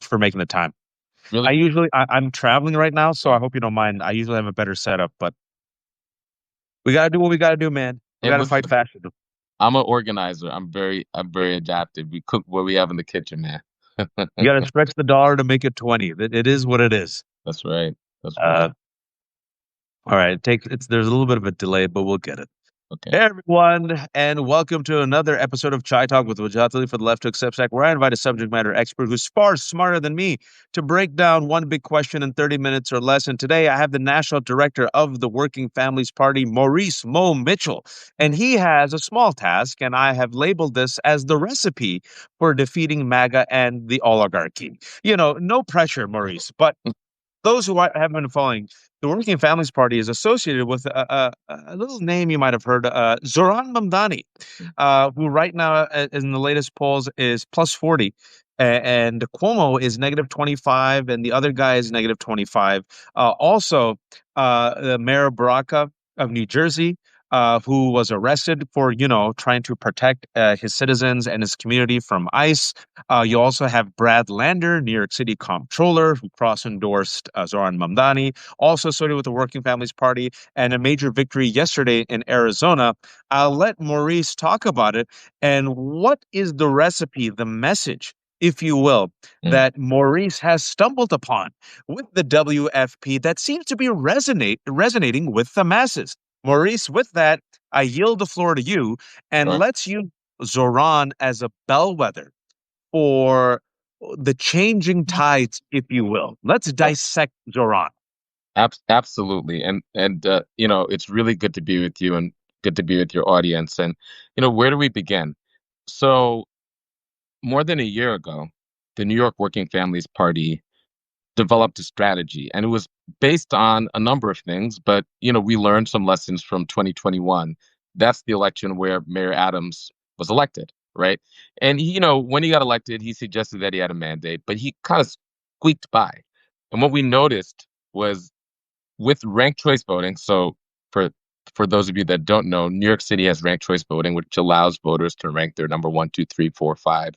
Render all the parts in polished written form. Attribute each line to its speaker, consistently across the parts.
Speaker 1: for making the time.
Speaker 2: Really?
Speaker 1: I'm traveling right now, so I hope you don't mind. I usually have a better setup, but we gotta do what we gotta do, man. We
Speaker 2: Hey,
Speaker 1: gotta
Speaker 2: listen,
Speaker 1: fight fascism.
Speaker 2: I'm an organizer. I'm very adaptive. We cook what we have in the kitchen, man.
Speaker 1: You gotta stretch the dollar to make it 20. It is what it is.
Speaker 2: That's right. That's right.
Speaker 1: Uh, all right. There's a little bit of a delay, but we'll get it.
Speaker 2: Okay.
Speaker 1: Hey everyone, and welcome to another episode of Chai Talk with Wajatali for the Left Hook Substack, where I invite a subject matter expert who's far smarter than me to break down one big question in 30 minutes or less. And today I have the national director of the Working Families Party, Maurice Mo Mitchell, and he has a small task, and I have labeled this as the recipe for defeating MAGA and the oligarchy. No pressure, Maurice, but those who haven't been following, the Working Families Party is associated with a little name you might have heard, Zohran Mamdani, who right now, in the latest polls, is plus 40. And Cuomo is negative 25, and the other guy is negative 25. Also, Mayor Baraka of New Jersey, who was arrested for, trying to protect his citizens and his community from ICE. You also have Brad Lander, New York City comptroller, who cross-endorsed Zohran Mamdani, also associated with the Working Families Party, and a major victory yesterday in Arizona. I'll let Maurice talk about it. And what is the recipe, the message, if you will,
Speaker 2: Mm.
Speaker 1: that Maurice has stumbled upon with the WFP that seems to be resonating with the masses? Maurice, with that, I yield the floor to you, and
Speaker 2: Sure.
Speaker 1: let's use Zohran as a bellwether for the changing tides, if you will. Let's
Speaker 2: Yeah.
Speaker 1: dissect Zohran.
Speaker 2: Absolutely. And it's really good to be with you and good to be with your audience. And where do we begin? So more than a year ago, the New York Working Families Party developed a strategy, and it was based on a number of things. But we learned some lessons from 2021. That's the election where Mayor Adams was elected, right? And when he got elected, he suggested that he had a mandate, but he kind of squeaked by. And what we noticed was with ranked choice voting. So for for those of you that don't know, New York City has ranked choice voting, which allows voters to rank their number one, two, three, four, five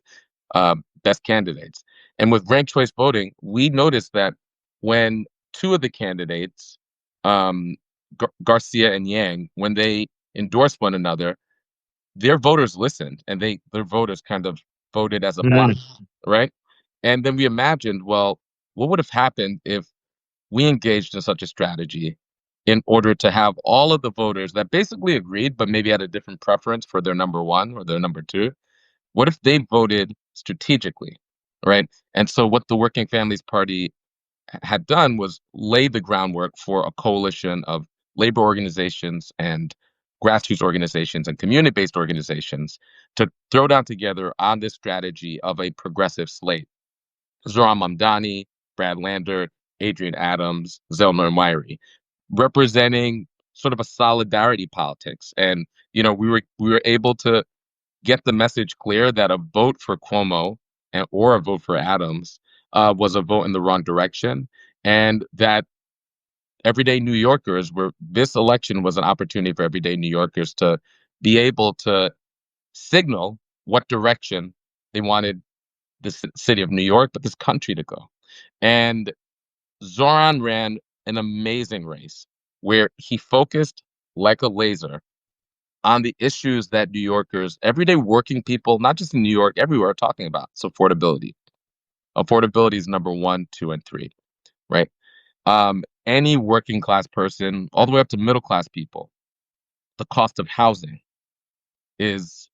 Speaker 2: best candidates. And with ranked choice voting, we noticed that when two of the candidates, Garcia and Yang, when they endorsed one another, their voters listened, and their voters kind of voted as a block,
Speaker 1: Mm.
Speaker 2: right? And then we imagined, well, what would have happened if we engaged in such a strategy in order to have all of the voters that basically agreed, but maybe had a different preference for their number one or their number two? What if they voted strategically, right? And so what the Working Families Party had done was lay the groundwork for a coalition of labor organizations and grassroots organizations and community-based organizations to throw down together on this strategy of a progressive slate. Zohran Mamdani, Brad Lander, Adrian Adams, Zelma Myrie, representing sort of a solidarity politics. And we were able to get the message clear that a vote for Cuomo or a vote for Adams was a vote in the wrong direction, and that everyday New Yorkers were this election was an opportunity for everyday New Yorkers to be able to signal what direction they wanted the city of New York, but this country to go. And Zoran ran an amazing race where he focused like a laser on the issues that New Yorkers, everyday working people, not just in New York, everywhere are talking about. So affordability. Affordability is number one, two, and three, right? Any working class person, all the way up to middle class people, the cost of housing is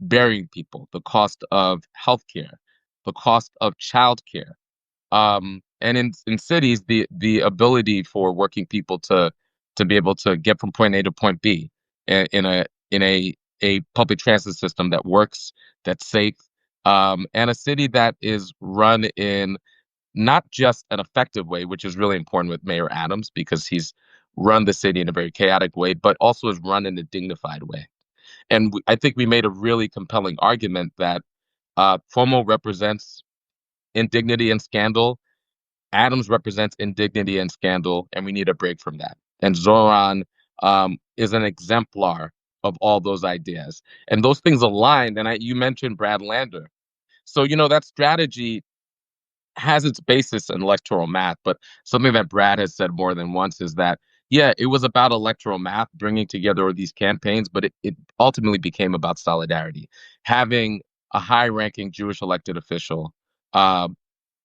Speaker 2: burying people. The cost of healthcare, the cost of childcare, and in cities, the ability for working people to be able to get from point A to point B in a public transit system that works, that's safe, and a city that is run in not just an effective way, which is really important with Mayor Adams because he's run the city in a very chaotic way, but also is run in a dignified way. And I think we made a really compelling argument that Cuomo represents indignity and scandal. Adams represents indignity and scandal, and we need a break from that. And Zoran is an exemplar of all those ideas, and those things aligned. And you mentioned Brad Lander, so that strategy has its basis in electoral math, but something that Brad has said more than once is that, yeah, it was about electoral math, bringing together these campaigns, but it ultimately became about solidarity. Having a high-ranking Jewish elected official uh,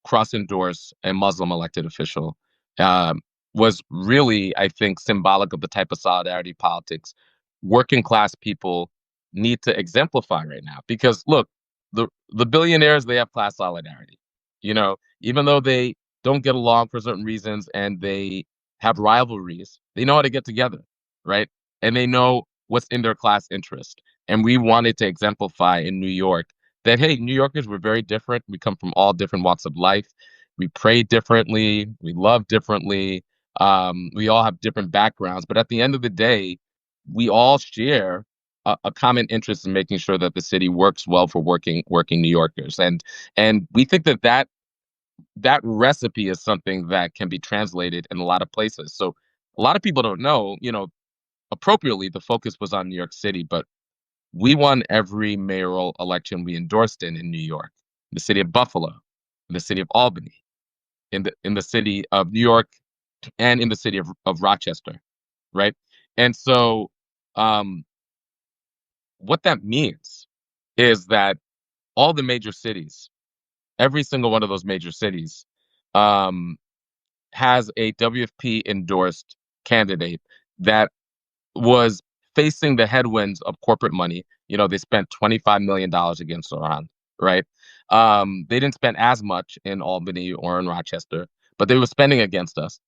Speaker 2: cross-endorse a Muslim elected official um, was really, I think, symbolic of the type of solidarity politics working class people need to exemplify right now. Because look, the billionaires, they have class solidarity. Even though they don't get along for certain reasons and they have rivalries, they know how to get together, right? And they know what's in their class interest. And we wanted to exemplify in New York that, hey, New Yorkers, we're very different. We come from all different walks of life. We pray differently. We love differently. We all have different backgrounds. But at the end of the day, we all share a common interest in making sure that the city works well for working New Yorkers. And we think that recipe is something that can be translated in a lot of places. So a lot of people don't know, appropriately, the focus was on New York City, but we won every mayoral election we endorsed in New York, the city of Buffalo, in the city of Albany, in the city of New York, and in the city of Rochester, right? And so, um, what that means is that all the major cities, every single one of those major cities, um, has a WFP endorsed candidate that was facing the headwinds of corporate money. They spent $25 million against Zohran, right? They didn't spend as much in Albany or in Rochester, but they were spending against us.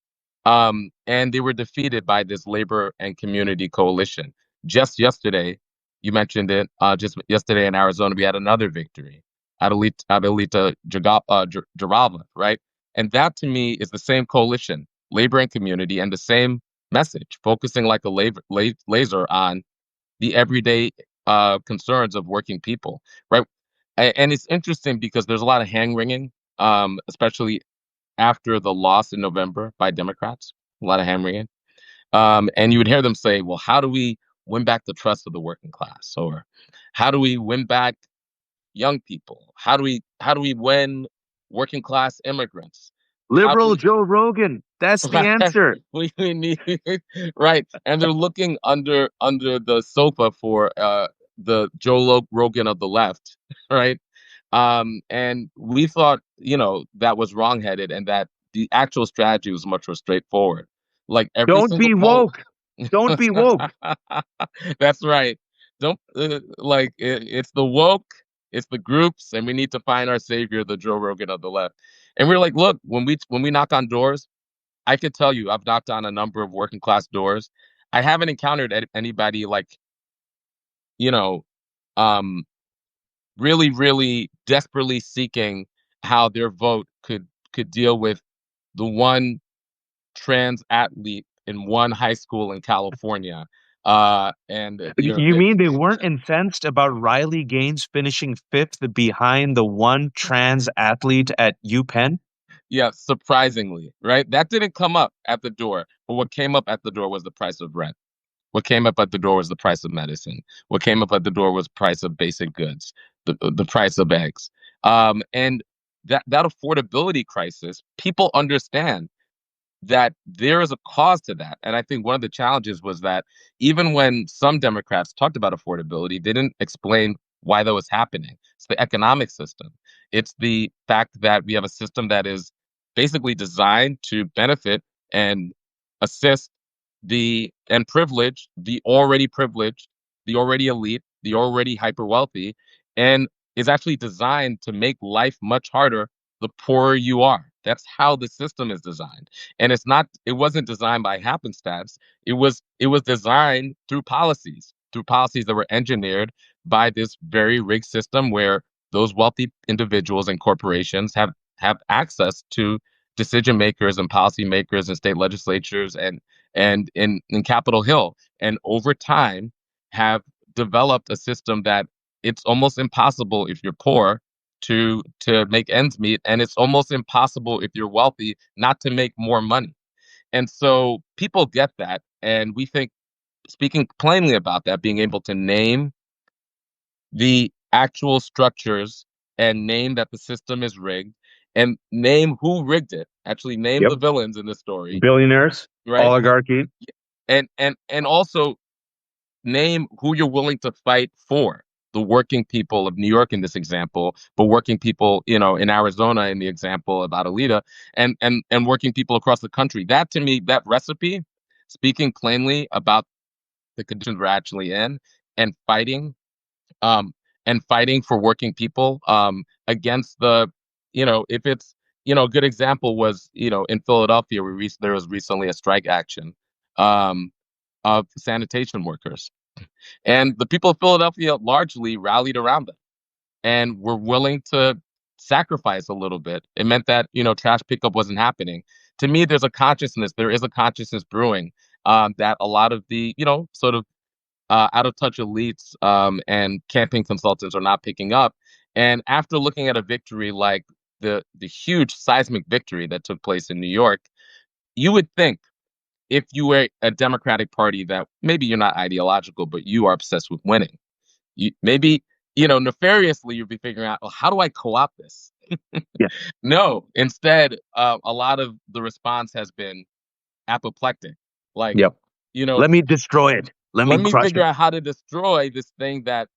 Speaker 2: And they were defeated by this labor and community coalition. Just yesterday, you mentioned it. Just yesterday in Arizona, we had another victory. Adelita Jarava, right? And that to me is the same coalition, labor and community, and the same message, focusing like a laser on the everyday concerns of working people, right? And it's interesting because there's a lot of hand wringing, especially after the loss in November by Democrats, a lot of hand wringing. And you would hear them say, well, how do we win back the trust of the working class? Or how do we win back young people? How do we win working class immigrants? How do
Speaker 1: Liberal
Speaker 2: we
Speaker 1: Joe Rogan. That's the answer.
Speaker 2: we need right? And they're looking under the sofa for the Rogan of the left, right? And we thought, that was wrongheaded, and that the actual strategy was much more straightforward. Like every
Speaker 1: Don't
Speaker 2: single
Speaker 1: be
Speaker 2: poll.
Speaker 1: woke. Don't be woke.
Speaker 2: That's right. Don't it's the woke, it's the groups, and we need to find our savior, the Joe Rogan of the left. And we're like, look, when we knock on doors, I could tell you, I've knocked on a number of working class doors. I haven't encountered anybody like, you know, um, really, really desperately seeking how their vote could deal with the one trans athlete in one high school in California. And
Speaker 1: You mean they weren't incensed about Riley Gaines finishing fifth behind the one trans athlete at UPenn?
Speaker 2: yeah, surprisingly, right? That didn't come up at the door, but what came up at the door was the price of rent. What came up at the door was the price of medicine. What came up at the door was price of basic goods, the price of eggs. And that affordability crisis, people understand that there is a cause to that. And I think one of the challenges was that even when some Democrats talked about affordability, they didn't explain why that was happening. It's the economic system. It's the fact that we have a system that is basically designed to benefit and assist and privilege, the already elite, the already hyper wealthy, and is actually designed to make life much harder the poorer you are. That's how the system is designed. And it wasn't designed by happenstance. It was designed through policies that were engineered by this very rigged system where those wealthy individuals and corporations have access to decision makers and policy makers and state legislatures and in Capitol Hill, and over time have developed a system that it's almost impossible if you're poor to make ends meet, and it's almost impossible if you're wealthy not to make more money. And so people get that, and we think, speaking plainly about that, being able to name the actual structures and name that the system is rigged and name who rigged it. Actually, name
Speaker 1: Yep.
Speaker 2: the villains in the story,
Speaker 1: Billionaires,
Speaker 2: right?
Speaker 1: oligarchy.
Speaker 2: And also name who you're willing to fight for. The working people of New York in this example, but working people, in Arizona in the example of Adelita, and working people across the country. That to me, that recipe, speaking plainly about the conditions we're actually in, and fighting, um, for working people, against if it's, a good example was, in Philadelphia, there was recently a strike action, um, of sanitation workers. And the people of Philadelphia largely rallied around them and were willing to sacrifice a little bit. It meant that, trash pickup wasn't happening. To me, there is a consciousness brewing, that a lot of the, sort of out of touch elites, and campaign consultants are not picking up. And after looking at a victory like the huge seismic victory that took place in New York, you would think if you were a Democratic Party that maybe you're not ideological, but you are obsessed with winning. Maybe, nefariously, you'd be figuring out, well, how do I co-opt this?
Speaker 1: Yeah.
Speaker 2: No, instead, a lot of the response has been apoplectic. Like,
Speaker 1: Yep.
Speaker 2: you know,
Speaker 1: Let me destroy it. Let me
Speaker 2: let me
Speaker 1: crush
Speaker 2: figure
Speaker 1: it.
Speaker 2: out how to destroy this thing that,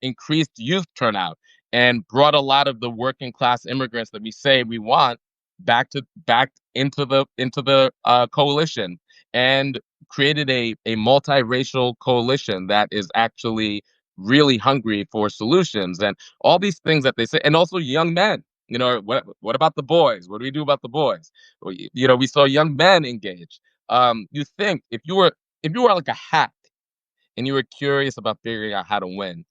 Speaker 2: increased youth turnout and brought a lot of the working class immigrants that we say we want back into the coalition, and created a multiracial coalition that is actually really hungry for solutions, and all these things that they say. And also young men, what about the boys? What do we do about the boys? Well, we saw young men engage. You think if you were like a hack and you were curious about figuring out how to win,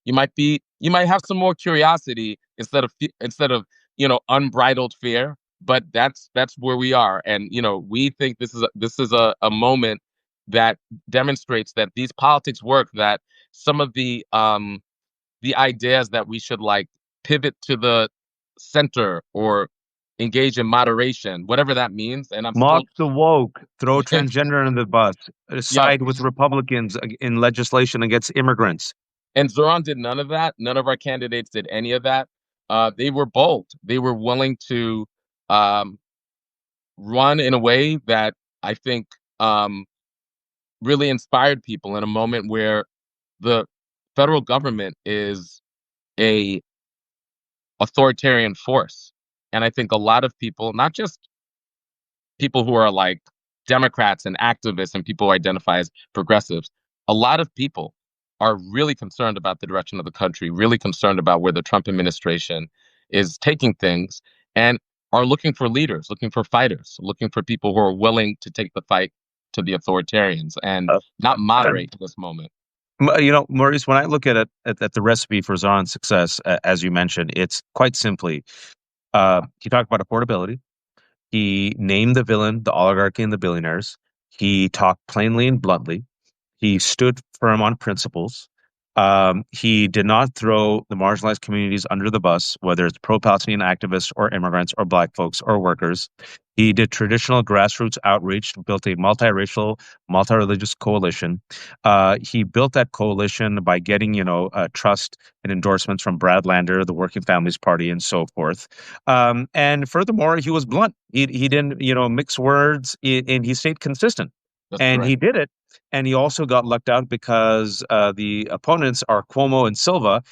Speaker 2: you might have some more curiosity instead of unbridled fear. But that's where we are, and we think this is a moment that demonstrates that these politics work. That some of the ideas that we should like pivot to the center or engage in moderation, whatever that means. And I'm
Speaker 1: Mock
Speaker 2: still,
Speaker 1: the woke, throw transgender in the bus,
Speaker 2: yeah.
Speaker 1: side with Republicans in legislation against immigrants.
Speaker 2: And Zoran did none of that. None of our candidates did any of that. They were bold. They were willing to um, run in a way that I think um, really inspired people in a moment where the federal government is a authoritarian force. And I think a lot of people, not just people who are like Democrats and activists and people who identify as progressives, a lot of people are really concerned about the direction of the country, really concerned about where the Trump administration is taking things, and are looking for leaders, looking for fighters, looking for people who are willing to take the fight to the authoritarians and
Speaker 1: Uh,
Speaker 2: not moderate in this moment.
Speaker 1: Maurice, when I look at it, at the recipe for Zoran's success, as you mentioned, it's quite simply, he talked about affordability. He named the villain, the oligarchy and the billionaires. He talked plainly and bluntly. He stood firm on principles. He did not throw the marginalized communities under the bus, whether it's pro-Palestinian activists or immigrants or Black folks or workers. He did traditional grassroots outreach, built a multiracial, multi-religious coalition. He built that coalition by getting, trust and endorsements from Brad Lander, the Working Families Party, and so forth. And furthermore, he was blunt. He didn't, mix words, and he stayed consistent.
Speaker 2: That's
Speaker 1: And
Speaker 2: correct.
Speaker 1: he did it. And he also got lucked out because the opponents are Cuomo and Silva,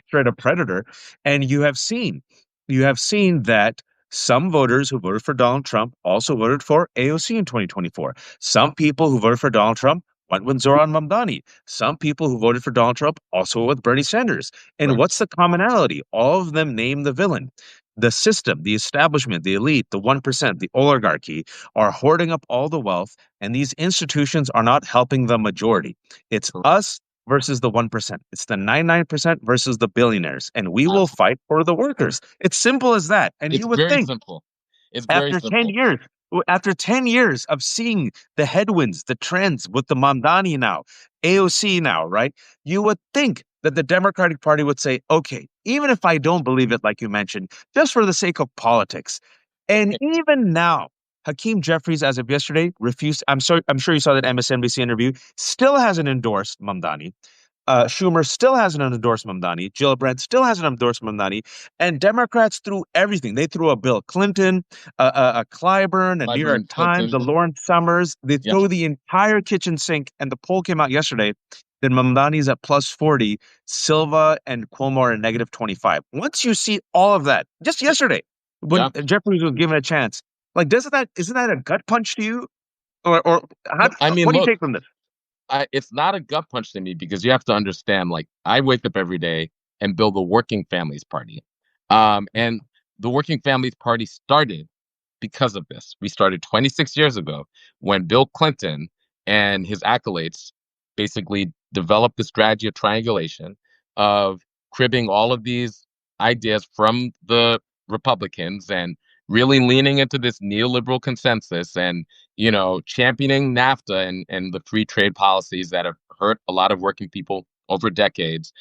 Speaker 1: straight up predator. And you have seen that some voters who voted for Donald Trump also voted for AOC in 2024. Some people who voted for Donald Trump went with Zohran Mamdani. Some people who voted for Donald Trump also went with Bernie Sanders. And
Speaker 2: Right.
Speaker 1: what's the commonality? All of them name the villain. The system, the establishment, the elite, the 1%, the oligarchy are hoarding up all the wealth, and these institutions are not helping the majority. It's
Speaker 2: Correct.
Speaker 1: us versus the 1%. It's the 99% versus the billionaires, and we will
Speaker 2: Absolutely.
Speaker 1: fight for the workers. It's simple as that. And
Speaker 2: It's
Speaker 1: you would
Speaker 2: very
Speaker 1: think
Speaker 2: simple. It's very
Speaker 1: after 10
Speaker 2: simple.
Speaker 1: years, after 10 years of seeing the headwinds, the trends with the Mamdani now, AOC now, right? You would think that the Democratic Party would say, okay, even if I don't believe it, like you mentioned, just for the sake of politics. And even now, Hakeem Jeffries, as of yesterday, refused. I'm sure you saw that MSNBC interview, still hasn't endorsed Mamdani. Schumer still hasn't endorsed Mamdani. Gillibrand still hasn't endorsed Mamdani. And Democrats threw everything. They threw a Bill Clinton, a Clyburn, a New York
Speaker 2: Clyburn,
Speaker 1: Times,
Speaker 2: Clinton.
Speaker 1: a Lawrence Summers. They
Speaker 2: Yeah,
Speaker 1: throw the entire kitchen sink. And the poll came out yesterday that Mamdani's at plus 40, Silva and Cuomo are at negative 25. Once you see all of that, just yesterday, when
Speaker 2: yeah.
Speaker 1: Jeffries was given a chance, like, isn't that a gut punch to you? Or how,
Speaker 2: No, I mean,
Speaker 1: what do you
Speaker 2: look,
Speaker 1: take from this?
Speaker 2: it's not a gut punch to me because you have to understand, like, I wake up every day and build a working families party. And the working families party started because of this. We started 26 years ago when Bill Clinton and his acolytes basically developed the strategy of triangulation, of cribbing all of these ideas from the Republicans and really leaning into this neoliberal consensus and, championing NAFTA and the free trade policies that have hurt a lot of working people over decades,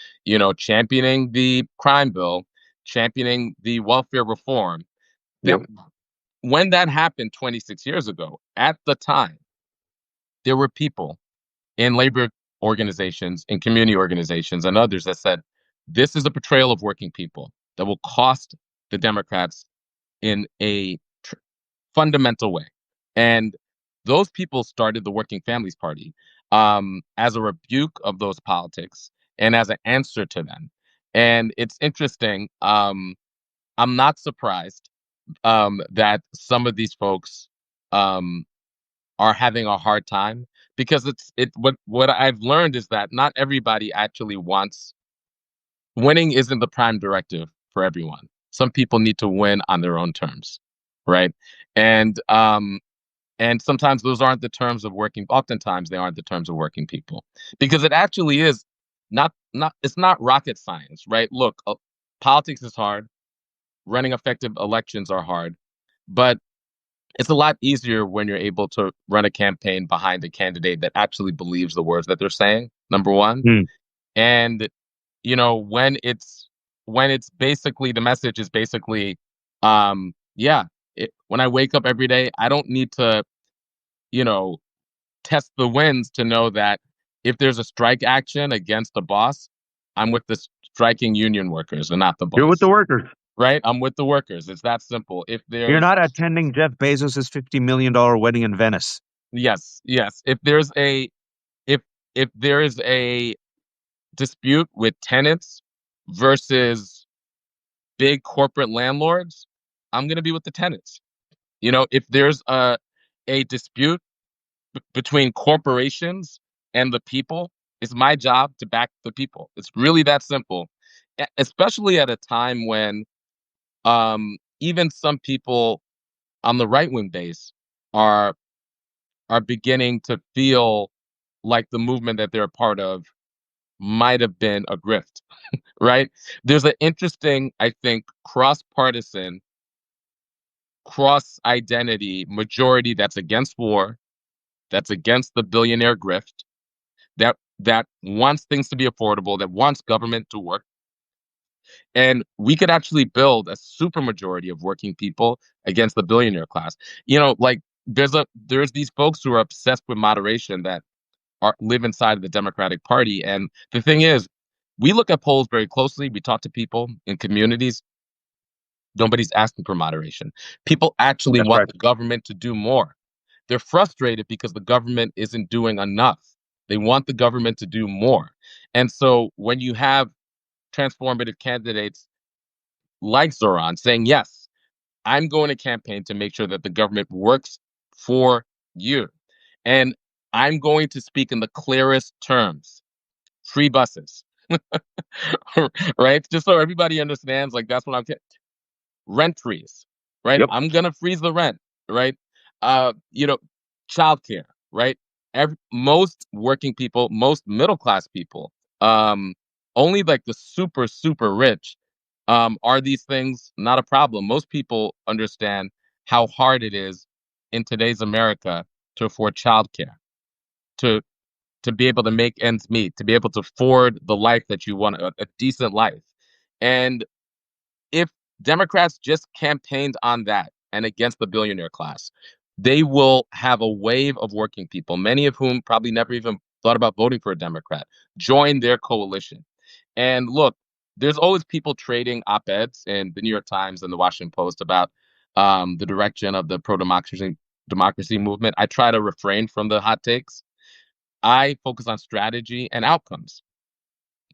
Speaker 2: championing the crime bill, championing the welfare reform. There,
Speaker 1: Yep.
Speaker 2: when that happened 26 years ago, at the time, there were people in labor organizations, in community organizations, and others that said, this is a betrayal of working people that will cost the Democrats in a fundamental way. And those people started the Working Families Party as a rebuke of those politics and as an answer to them. And it's interesting. I'm not surprised that some of these folks um, are having a hard time because what I've learned is that not everybody actually wants winning isn't the prime directive for everyone. Some people need to win on their own terms, right? And and sometimes those aren't the terms of working. Oftentimes they aren't the terms of working people because it actually is not it's not rocket science, right? Look, politics is hard. Running effective elections are hard, but it's a lot easier when you're able to run a campaign behind a candidate that actually believes the words that they're saying, number one.
Speaker 1: Hmm.
Speaker 2: And, when it's basically the message is basically, yeah, when I wake up every day, I don't need to, you know, test the winds to know that if there's a strike action against the boss, I'm with the striking union workers and not the
Speaker 1: You're with the
Speaker 2: boss,
Speaker 1: workers.
Speaker 2: right? I'm with the workers. It's that simple. If
Speaker 1: You're
Speaker 2: there's
Speaker 1: not attending Jeff Bezos's $50 million wedding in Venice.
Speaker 2: Yes, yes. If if there is a dispute with tenants versus big corporate landlords, I'm gonna be with the tenants. If there's a dispute between corporations and the people, it's my job to back the people. It's really that simple. Especially at a time when even some people on the right wing base are beginning to feel like the movement that they're a part of might have been a grift, right? There's an interesting, I think, cross-partisan, cross-identity majority that's against war, that's against the billionaire grift, that wants things to be affordable, that wants government to work. And we could actually build a super majority of working people against the billionaire class. Like there's these folks who are obsessed with moderation that live inside of the Democratic Party. And the thing is, we look at polls very closely. We talk to people in communities. Nobody's asking for moderation. People actually
Speaker 1: That's
Speaker 2: want
Speaker 1: right.
Speaker 2: the government to do more. They're frustrated because the government isn't doing enough. They want the government to do more. And so when you have transformative candidates like Zoran saying, yes, I'm going to campaign to make sure that the government works for you. And I'm going to speak in the clearest terms. Free buses, right? Just so everybody understands, like that's what I'm rent freeze, right?
Speaker 1: Yep.
Speaker 2: I'm gonna freeze the rent, right? Uh, you know, childcare, right? Most working people, most middle class people, only like the super super rich, are these things not a problem. Most people understand how hard it is in today's America to afford childcare, to be able to make ends meet, to be able to afford the life that you want, a decent life. And if Democrats just campaigned on that and against the billionaire class, they will have a wave of working people, many of whom probably never even thought about voting for a Democrat, join their coalition. And look, there's always people trading op-eds in the New York Times and the Washington Post about the direction of the pro-democracy movement. I try to refrain from the hot takes. I focus on strategy and outcomes.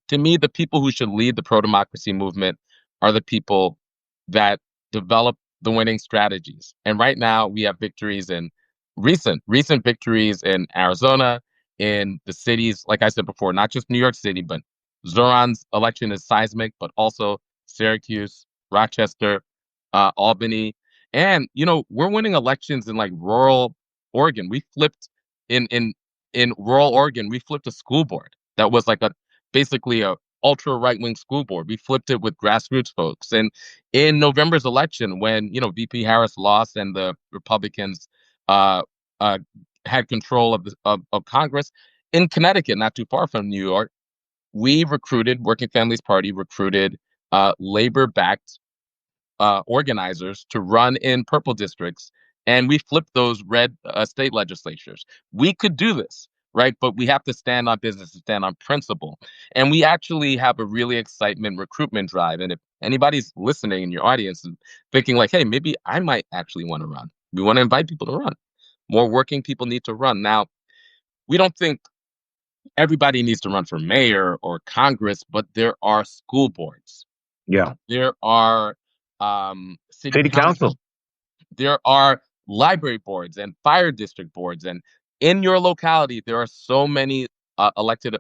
Speaker 2: To me, the people who should lead the pro-democracy movement are the people that develop the winning strategies. And right now, we have victories in recent victories in Arizona, in the cities, like I said before, not just New York City, but Zoran's election is seismic, but also Syracuse, Rochester, Albany. And, we're winning elections in like rural Oregon. We flipped in rural Oregon, we flipped a school board that was like a basically a ultra right wing school board. We flipped it with grassroots folks. And in November's election, when VP Harris lost and the Republicans uh, uh, had control of Congress in Connecticut, not too far from New York, we recruited Working Families Party recruited labor backed organizers to run in purple districts, and we flipped those red state legislatures. We could do this, right? But we have to stand on business and stand on principle. And we actually have a really excitement recruitment drive. And if anybody's listening in your audience and thinking like, hey, maybe I might actually want to run, we want to invite people to run. More working people need to run. Now, we don't think everybody needs to run for mayor or Congress, but there are school boards.
Speaker 1: Yeah.
Speaker 2: There are city
Speaker 1: City
Speaker 2: council.
Speaker 1: council.
Speaker 2: There are library boards and fire district boards, and in your locality, there are so many elected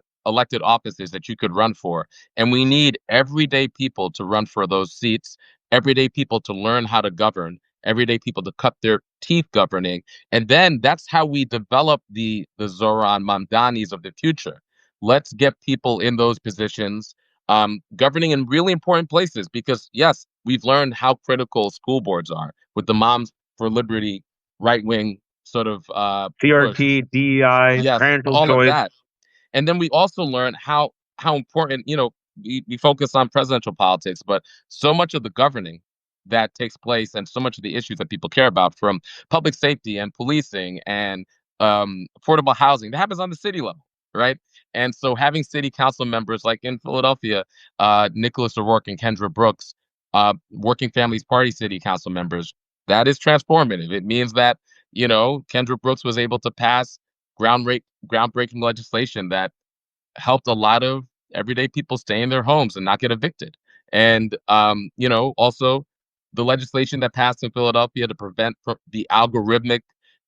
Speaker 2: offices that you could run for. And we need everyday people to run for those seats, everyday people to learn how to govern, everyday people to cut their teeth governing. And then that's how we develop the Zohran Mamdanis of the future. Let's get people in those positions, governing in really important places, because yes, we've learned how critical school boards are with the Moms for Liberty right wing sort of push.
Speaker 1: CRT, DEI,
Speaker 2: Yes,
Speaker 1: parental
Speaker 2: all of
Speaker 1: choice.
Speaker 2: that. And then we also learn how important, we focus on presidential politics, but so much of the governing that takes place and so much of the issues that people care about, from public safety and policing and affordable housing, that happens on the city level, right? And so having city council members like in Philadelphia, Nicholas O'Rourke and Kendra Brooks, Working Families Party city council members, that is transformative. It means that, Kendra Brooks was able to pass groundbreaking legislation that helped a lot of everyday people stay in their homes and not get evicted. And also the legislation that passed in Philadelphia to prevent the algorithmic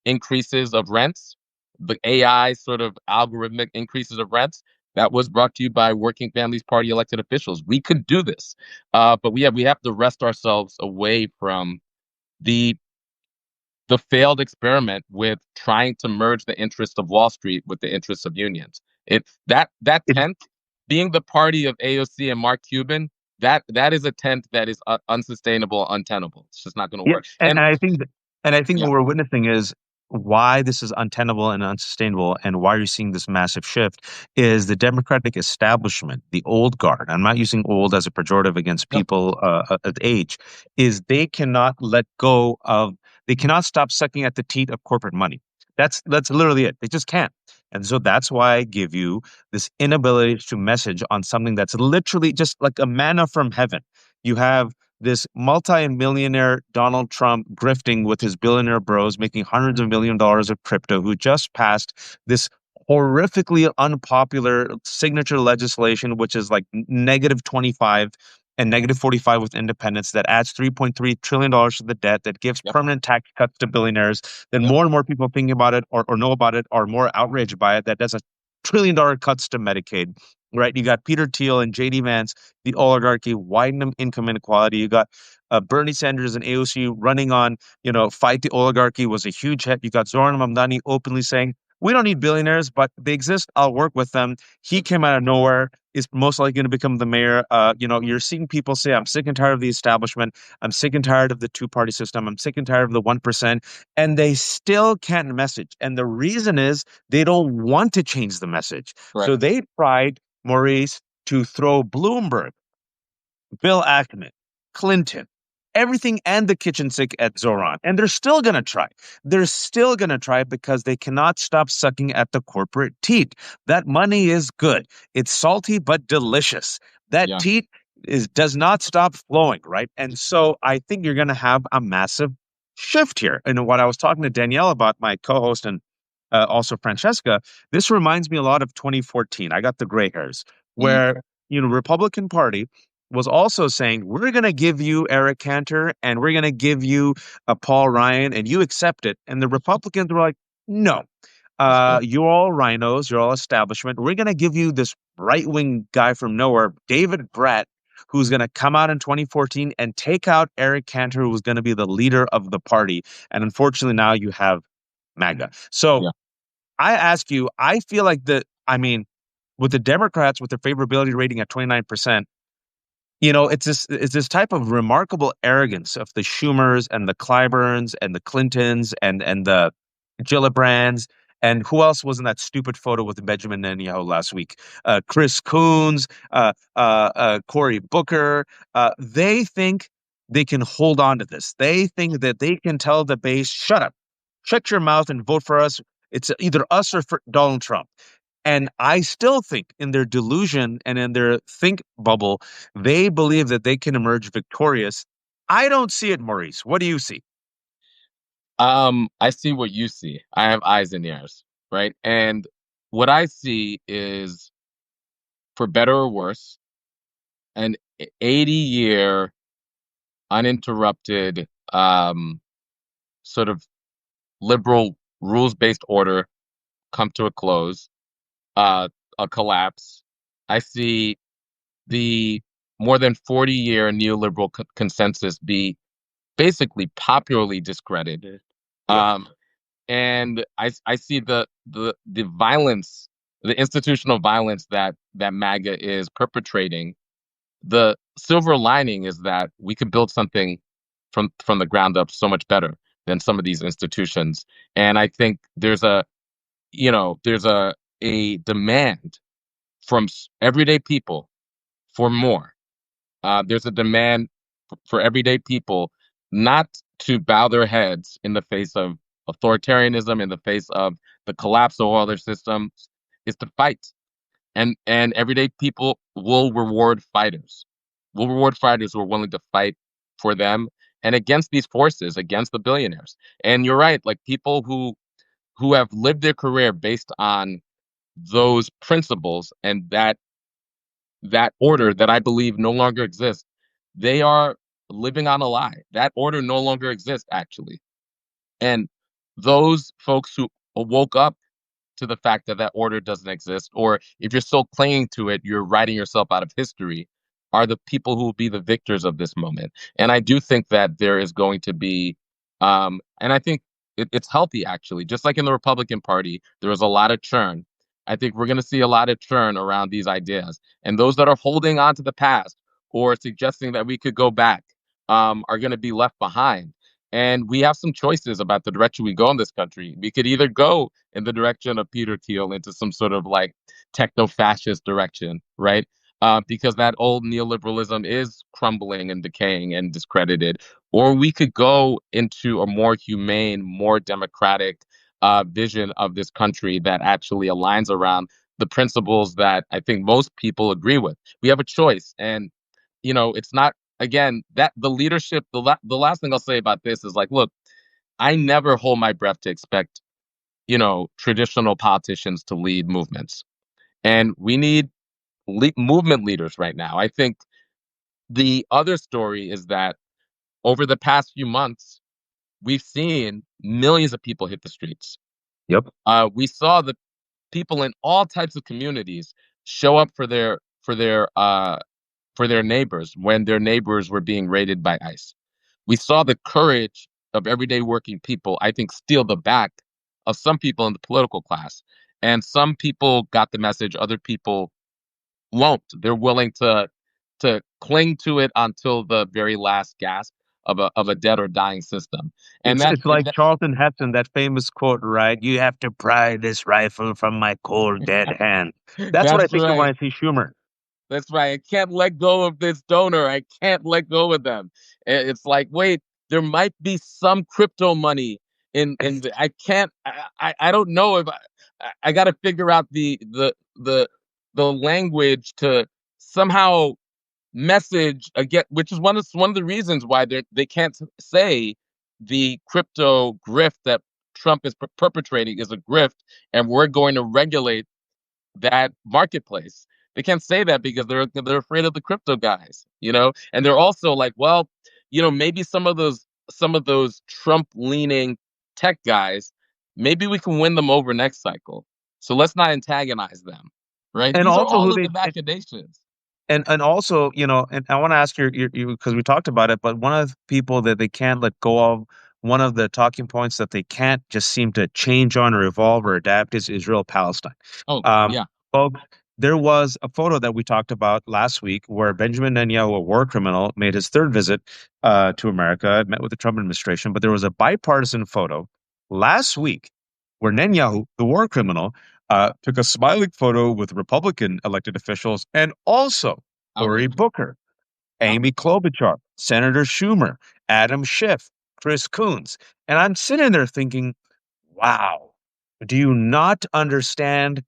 Speaker 2: increases of rents, the AI sort of algorithmic increases of rents, that was brought to you by Working Families Party elected officials. We could do this, but we have to wrest ourselves away from the the failed experiment with trying to merge the interests of Wall Street with the interests of unions. That
Speaker 1: It,
Speaker 2: tent, being the party of AOC and Mark Cuban, that is a tent that is unsustainable, untenable. It's just not going to
Speaker 1: yeah,
Speaker 2: work.
Speaker 1: and
Speaker 2: And
Speaker 1: I think
Speaker 2: yeah,
Speaker 1: what we're witnessing is why this is untenable and unsustainable, and why you're seeing this massive shift is the Democratic establishment, the old guard. I'm not using old as a pejorative against
Speaker 2: no,
Speaker 1: people at age. Is they cannot let go of, they cannot stop sucking at the teat of corporate money. That's literally it. They just can't. And so that's why I give you this inability to message on something that's literally just like a manna from heaven. You have this multi-millionaire Donald Trump grifting with his billionaire bros, making hundreds of $1 million of crypto, who just passed this horrifically unpopular signature legislation, which is like negative 25 and negative 45 with independence, that adds $3.3 trillion to the debt, that gives
Speaker 2: yep,
Speaker 1: permanent tax cuts to billionaires. Then
Speaker 2: yep,
Speaker 1: more and more people thinking about it, or know about it, are more outraged by it. That does $1 trillion cuts to Medicaid, right? You got Peter Thiel and JD Vance, the oligarchy, widen income inequality. You got Bernie Sanders and AOC running on, fight the oligarchy was a huge hit. You got Zohran Mamdani openly saying, we don't need billionaires, but they exist. I'll work with them. He
Speaker 2: yep,
Speaker 1: came out of nowhere, is most likely going to become the mayor. You're seeing people say, I'm sick and tired of the establishment. I'm sick and tired of the two-party system. I'm sick and tired of the 1%. And they still can't message. And the reason is they don't want to change the message.
Speaker 2: correct.
Speaker 1: So they tried, Maurice, to throw Bloomberg, Bill Ackman, Clinton, everything and the kitchen sink at Zoran. And they're still going to try. They're still going to try because they cannot stop sucking at the corporate teat. That money is good. It's salty but delicious. That
Speaker 2: Yeah.
Speaker 1: teat does not stop flowing, right? And so I think you're going to have a massive shift here. And what I was talking to Danielle about, my co-host, and also Francesca, this reminds me a lot of 2014. I got the gray hairs,
Speaker 2: Mm,
Speaker 1: where Republican Party was also saying, we're going to give you Eric Cantor and we're going to give you Paul Ryan, and you accept it. And the Republicans were like, no,
Speaker 2: that's correct.
Speaker 1: you're all rhinos, you're all establishment. We're going to give you this right wing guy from nowhere, David Brett, who's going to come out in 2014 and take out Eric Cantor, who was going to be the leader of the party. And unfortunately, now you have MAGA. So
Speaker 2: Yeah.
Speaker 1: I ask you, I feel like with the Democrats with their favorability rating at 29%, it's this type of remarkable arrogance of the Schumers and the Clyburns and the Clintons and the Gillibrands, and who else was in that stupid photo with Benjamin Netanyahu last week? Chris Coons, Cory Booker. They think they can hold on to this. They think that they can tell the base, "Shut up, shut your mouth, and vote for us. It's either us or for Donald Trump." And I still think in their delusion and in their think bubble, they believe that they can emerge victorious. I don't see it, Maurice. What do you see?
Speaker 2: I see what you see. I have eyes and ears, right? And what I see is, for better or worse, an 80-year uninterrupted sort of liberal rules-based order come to a close, uh, a collapse. I see the more than 40-year neoliberal consensus be basically popularly discredited.
Speaker 1: Yep.
Speaker 2: Um, and I see the violence, the institutional violence that MAGA is perpetrating. The silver lining is that we could build something from the ground up so much better than some of these institutions. And I think there's a demand from everyday people for more. There's a demand for everyday people not to bow their heads in the face of authoritarianism, in the face of the collapse of all their systems, is to fight. And everyday people will reward fighters. Will reward fighters who are willing to fight for them and against these forces, against the billionaires. And you're right, like people who have lived their career based on those principles and that order that I believe no longer exists, they are living on a lie. That order no longer exists, actually. And those folks who woke up to the fact that that order doesn't exist, or if you're still clinging to it, you're writing yourself out of history, are the people who will be the victors of this moment. And I do think that there is going to be, and I think it's healthy, actually. Just like in the Republican Party, there was a lot of churn. I think we're going to see a lot of churn around these ideas. And those that are holding on to the past or suggesting that we could go back are going to be left behind. And we have some choices about the direction we go in this country. We could either go in the direction of Peter Thiel into some sort of like techno-fascist direction, right? Because that old neoliberalism is crumbling and decaying and discredited. Or we could go into a more humane, more democratic vision of this country that actually aligns around the principles that I think most people agree with. We have a choice. And, it's not, again, that the leadership, the last thing I'll say about this is like, look, I never hold my breath to expect traditional politicians to lead movements. And we need movement leaders right now. I think the other story is that over the past few months, we've seen millions of people hit the streets.
Speaker 1: Yep.
Speaker 2: We saw the people in all types of communities show up for their neighbors when their neighbors were being raided by ICE. We saw the courage of everyday working people, I think, steal the back of some people in the political class. And some people got the message, other people won't. They're willing to cling to it until the very last gasp of a dead or dying system. And
Speaker 1: It's
Speaker 2: that,
Speaker 1: it's like Charlton Heston, that famous quote, right? You have to pry this rifle from my cold dead hand. That's what I
Speaker 2: that's
Speaker 1: think of when
Speaker 2: right.
Speaker 1: I see Schumer.
Speaker 2: That's right. I can't let go of this donor. I can't let go of them. It's like, wait, there might be some crypto money I can't. I don't know if I got to figure out the language to somehow message again, which is one of the reasons why they can't say the crypto grift that Trump is perpetrating is a grift, and we're going to regulate that marketplace. They can't say that because they're afraid of the crypto guys, and they're also like, well, maybe some of those Trump leaning tech guys, maybe we can win them over next cycle. So let's not antagonize them, right?
Speaker 1: And
Speaker 2: These are
Speaker 1: also
Speaker 2: all
Speaker 1: who
Speaker 2: of
Speaker 1: they
Speaker 2: the machinations.
Speaker 1: and also, and I want to ask you because we talked about it, but one of the people that they can't let go of, one of the talking points that they can't just seem to change on or evolve or adapt is Israel Palestine.
Speaker 2: Oh,
Speaker 1: Um,
Speaker 2: yeah.
Speaker 1: Folks, there was a photo that we talked about last week where Benjamin Netanyahu, a war criminal, made his third visit to America, met with the Trump administration, but there was a bipartisan photo last week where Netanyahu, the war criminal, took a smiling photo with Republican elected officials and also Cory
Speaker 2: Outrageous.
Speaker 1: Booker, Amy
Speaker 2: Outrageous.
Speaker 1: Klobuchar, Senator Schumer, Adam Schiff, Chris Coons. And I'm sitting there thinking, wow, do you not understand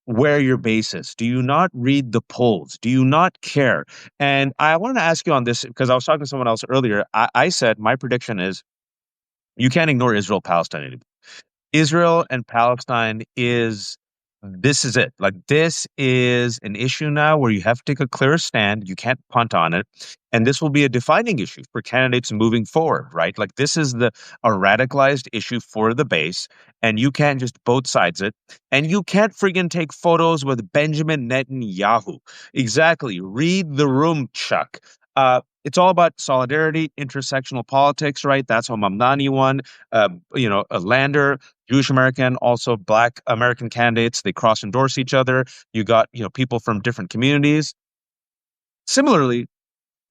Speaker 1: where your base is? Do you not read the polls? Do you not care? And I want to ask you on this because I was talking to someone else earlier. I said my prediction is you can't ignore Israel Palestine anymore. Israel and Palestine is this is it. Like this is an issue now where you have to take a clear stand. You can't punt on it. And this will be a defining issue for candidates moving forward, right? Like this is the a radicalized issue for the base, and you can't just both sides it. And you can't friggin' take photos with Benjamin Netanyahu. Exactly. Read the room, Chuck. It's all about solidarity, intersectional politics, right? That's how Mamdani won. A Lander, Jewish American, also Black American candidates. They cross endorse each other. You got, people from different communities. Similarly,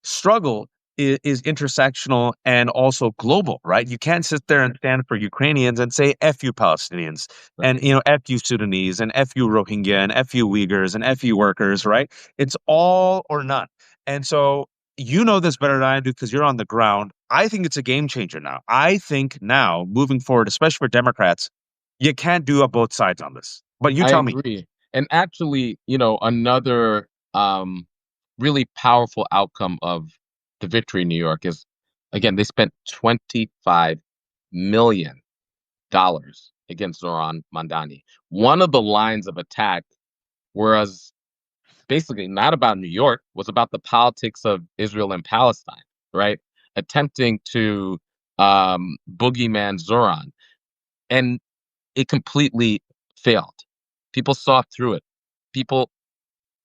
Speaker 1: struggle is intersectional and also global, right? You can't sit there and stand for Ukrainians and say F you Palestinians
Speaker 2: Right.
Speaker 1: and F you Sudanese and F you Rohingya and F you Uyghurs and F you workers, right? It's all or none. And so you know this better than I do because you're on the ground. I think it's a game changer now. I think now, moving forward, especially for Democrats, you can't do both sides on this. But you
Speaker 2: I
Speaker 1: tell me.
Speaker 2: agree. And actually, another really powerful outcome of the victory in New York is, again, they spent $25 million against Zohran Mamdani. One of the lines of attack, whereas basically not about New York, was about the politics of Israel and Palestine, right? Attempting to boogeyman Zohran. And it completely failed. People saw through it. People,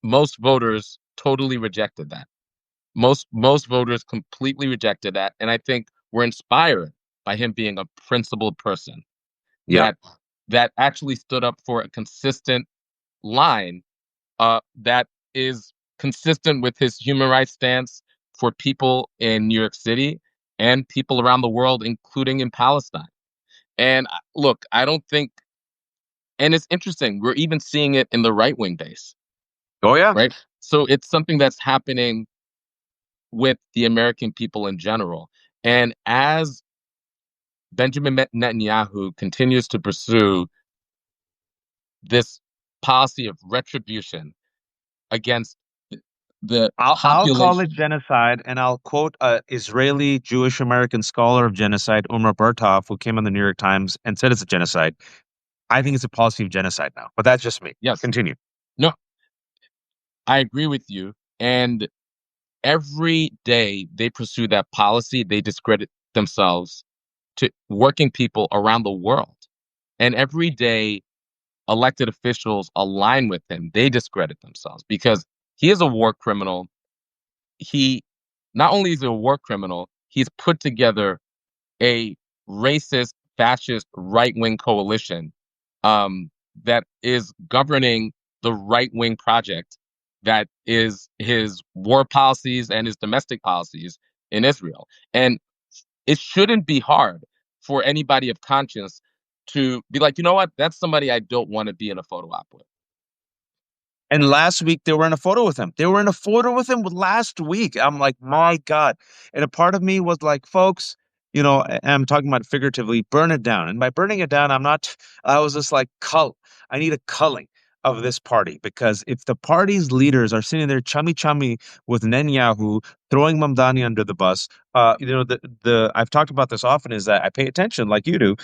Speaker 2: most voters totally rejected that. Most voters completely rejected that, and I think we're inspired by him being a principled person
Speaker 1: Yeah.
Speaker 2: that that actually stood up for a consistent line that is consistent with his human rights stance for people in New York City and people around the world, including in Palestine. And look, I don't think, and it's interesting, we're even seeing it in the right wing base,
Speaker 1: Oh, yeah.
Speaker 2: right? So it's something that's happening with the American people in general. And as Benjamin Netanyahu continues to pursue this policy of retribution against the
Speaker 1: I'll call it
Speaker 2: population.
Speaker 1: genocide, and I'll quote a Israeli Jewish American scholar of genocide, Umar Bertov, who came on the New York Times and said it's a genocide. I think it's a policy of genocide now, but that's just me.
Speaker 2: Yes,
Speaker 1: Continue.
Speaker 2: no, I agree with you. And every day they pursue that policy, they discredit themselves to working people around the world. And every day elected officials align with him, they discredit themselves because he is a war criminal. He not only is he a war criminal, he's put together a racist, fascist, right wing coalition that is governing the right wing project that is his war policies and his domestic policies in Israel. And it shouldn't be hard for anybody of conscience to be like, you know what, that's somebody I don't want to be in a photo op with.
Speaker 1: And last week they were in a photo with him. They were in a photo with him last week. I'm like, my God. And a part of me was like, folks, and I'm talking about figuratively, burn it down. And by burning it down, I was just like, cull. I need a culling of this party because if the party's leaders are sitting there chummy chummy with Netanyahu, throwing Mamdani under the bus, the I've talked about this often is that I pay attention like you do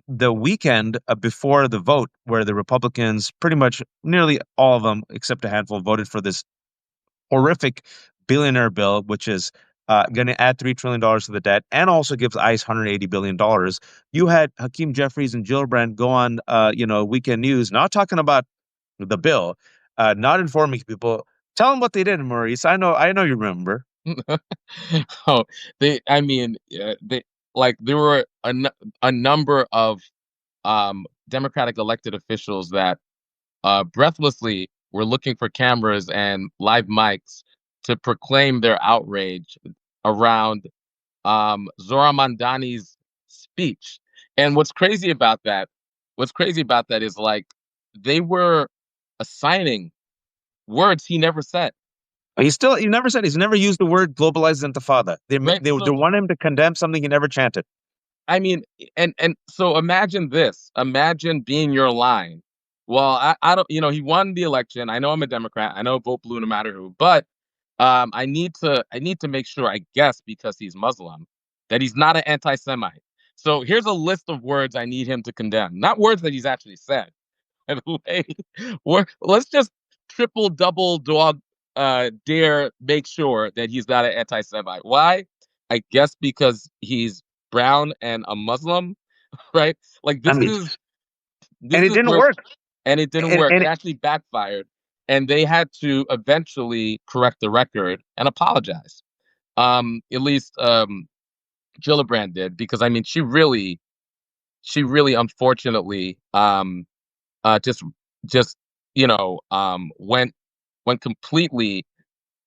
Speaker 1: the weekend before the vote, where the Republicans, pretty much nearly all of them, except a handful, voted for this horrific billionaire bill, which is going to add $3 trillion to the debt and also gives ICE $180 billion. You had Hakeem Jeffries and Gillibrand go on, weekend news, not talking about the bill, not informing people. Tell them what they did, Maurice. I know you remember.
Speaker 2: Oh, I mean, they like there were a number of Democratic elected officials that breathlessly were looking for cameras and live mics to proclaim their outrage around Zohran Mamdani's speech. And what's crazy about that is like they were assigning words he never said.
Speaker 1: He never said, he's never used the word globalized intifada.
Speaker 2: Right.
Speaker 1: They
Speaker 2: So
Speaker 1: want him to condemn something he never chanted.
Speaker 2: I mean, and so imagine this. Imagine being your line. Well, I don't, he won the election. I know I'm a Democrat. I know vote blue no matter who, but I need to make sure, I guess, because he's Muslim, that he's not an anti-Semite. So here's a list of words I need him to condemn. Not words that he's actually said. By the way, let's just triple, double, dog, dare make sure that he's not an anti-Semite. Why? I guess because he's brown and a Muslim, right? Like
Speaker 1: I mean, and
Speaker 2: this
Speaker 1: it
Speaker 2: is
Speaker 1: didn't
Speaker 2: where,
Speaker 1: work.
Speaker 2: and it didn't
Speaker 1: And,
Speaker 2: work.
Speaker 1: and
Speaker 2: It actually backfired, and they had to eventually correct the record and apologize. At least Gillibrand did, because I mean, she really, unfortunately, just just went completely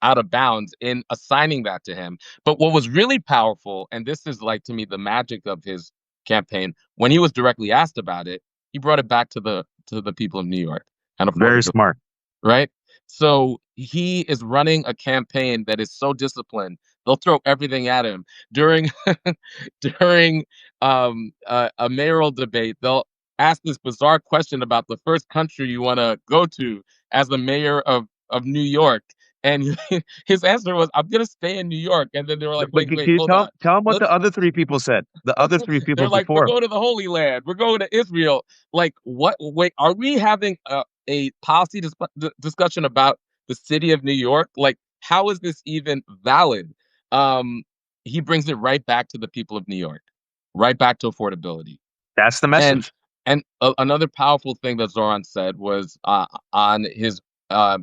Speaker 2: out of bounds in assigning that to him. But what was really powerful, and this is like to me the magic of his campaign, when he was directly asked about it, he brought it back to the people of New York and
Speaker 1: very
Speaker 2: affordability,
Speaker 1: smart.
Speaker 2: right? So he is running a campaign that is so disciplined. They'll throw everything at him during during a mayoral debate. They'll ask this bizarre question about the first country you want to go to as the mayor of New York, and his answer was, "I'm gonna stay in New York." And then they were like,
Speaker 1: But
Speaker 2: "Wait,
Speaker 1: can
Speaker 2: wait,
Speaker 1: you
Speaker 2: hold on.
Speaker 1: tell him what the
Speaker 2: Let's
Speaker 1: other three people said? The other three people
Speaker 2: they're like, we're
Speaker 1: before.
Speaker 2: going to the Holy Land. We're going to Israel. Like, what? Wait, are we having a policy discussion about the city of New York? Like, how is this even valid? Um, he brings it right back to the people of New York, right back to affordability.
Speaker 1: That's the
Speaker 2: And
Speaker 1: message.
Speaker 2: another powerful thing that Zoran said was on his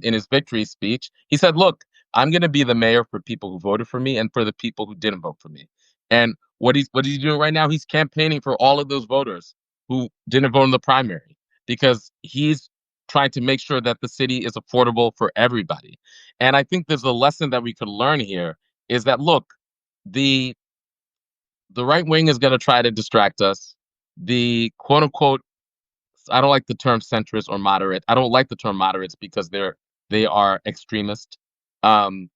Speaker 2: in his victory speech. He said, "Look, I'm going to be the mayor for people who voted for me and for the people who didn't vote for me." And what he's doing right now, he's campaigning for all of those voters who didn't vote in the primary, because he's trying to make sure that the city is affordable for everybody. And I think there's a lesson that we could learn here, is that, look, the the right wing is going to try to distract us. The quote unquote, I don't like the term centrist or moderate. I don't like the term moderates because they are extremist. And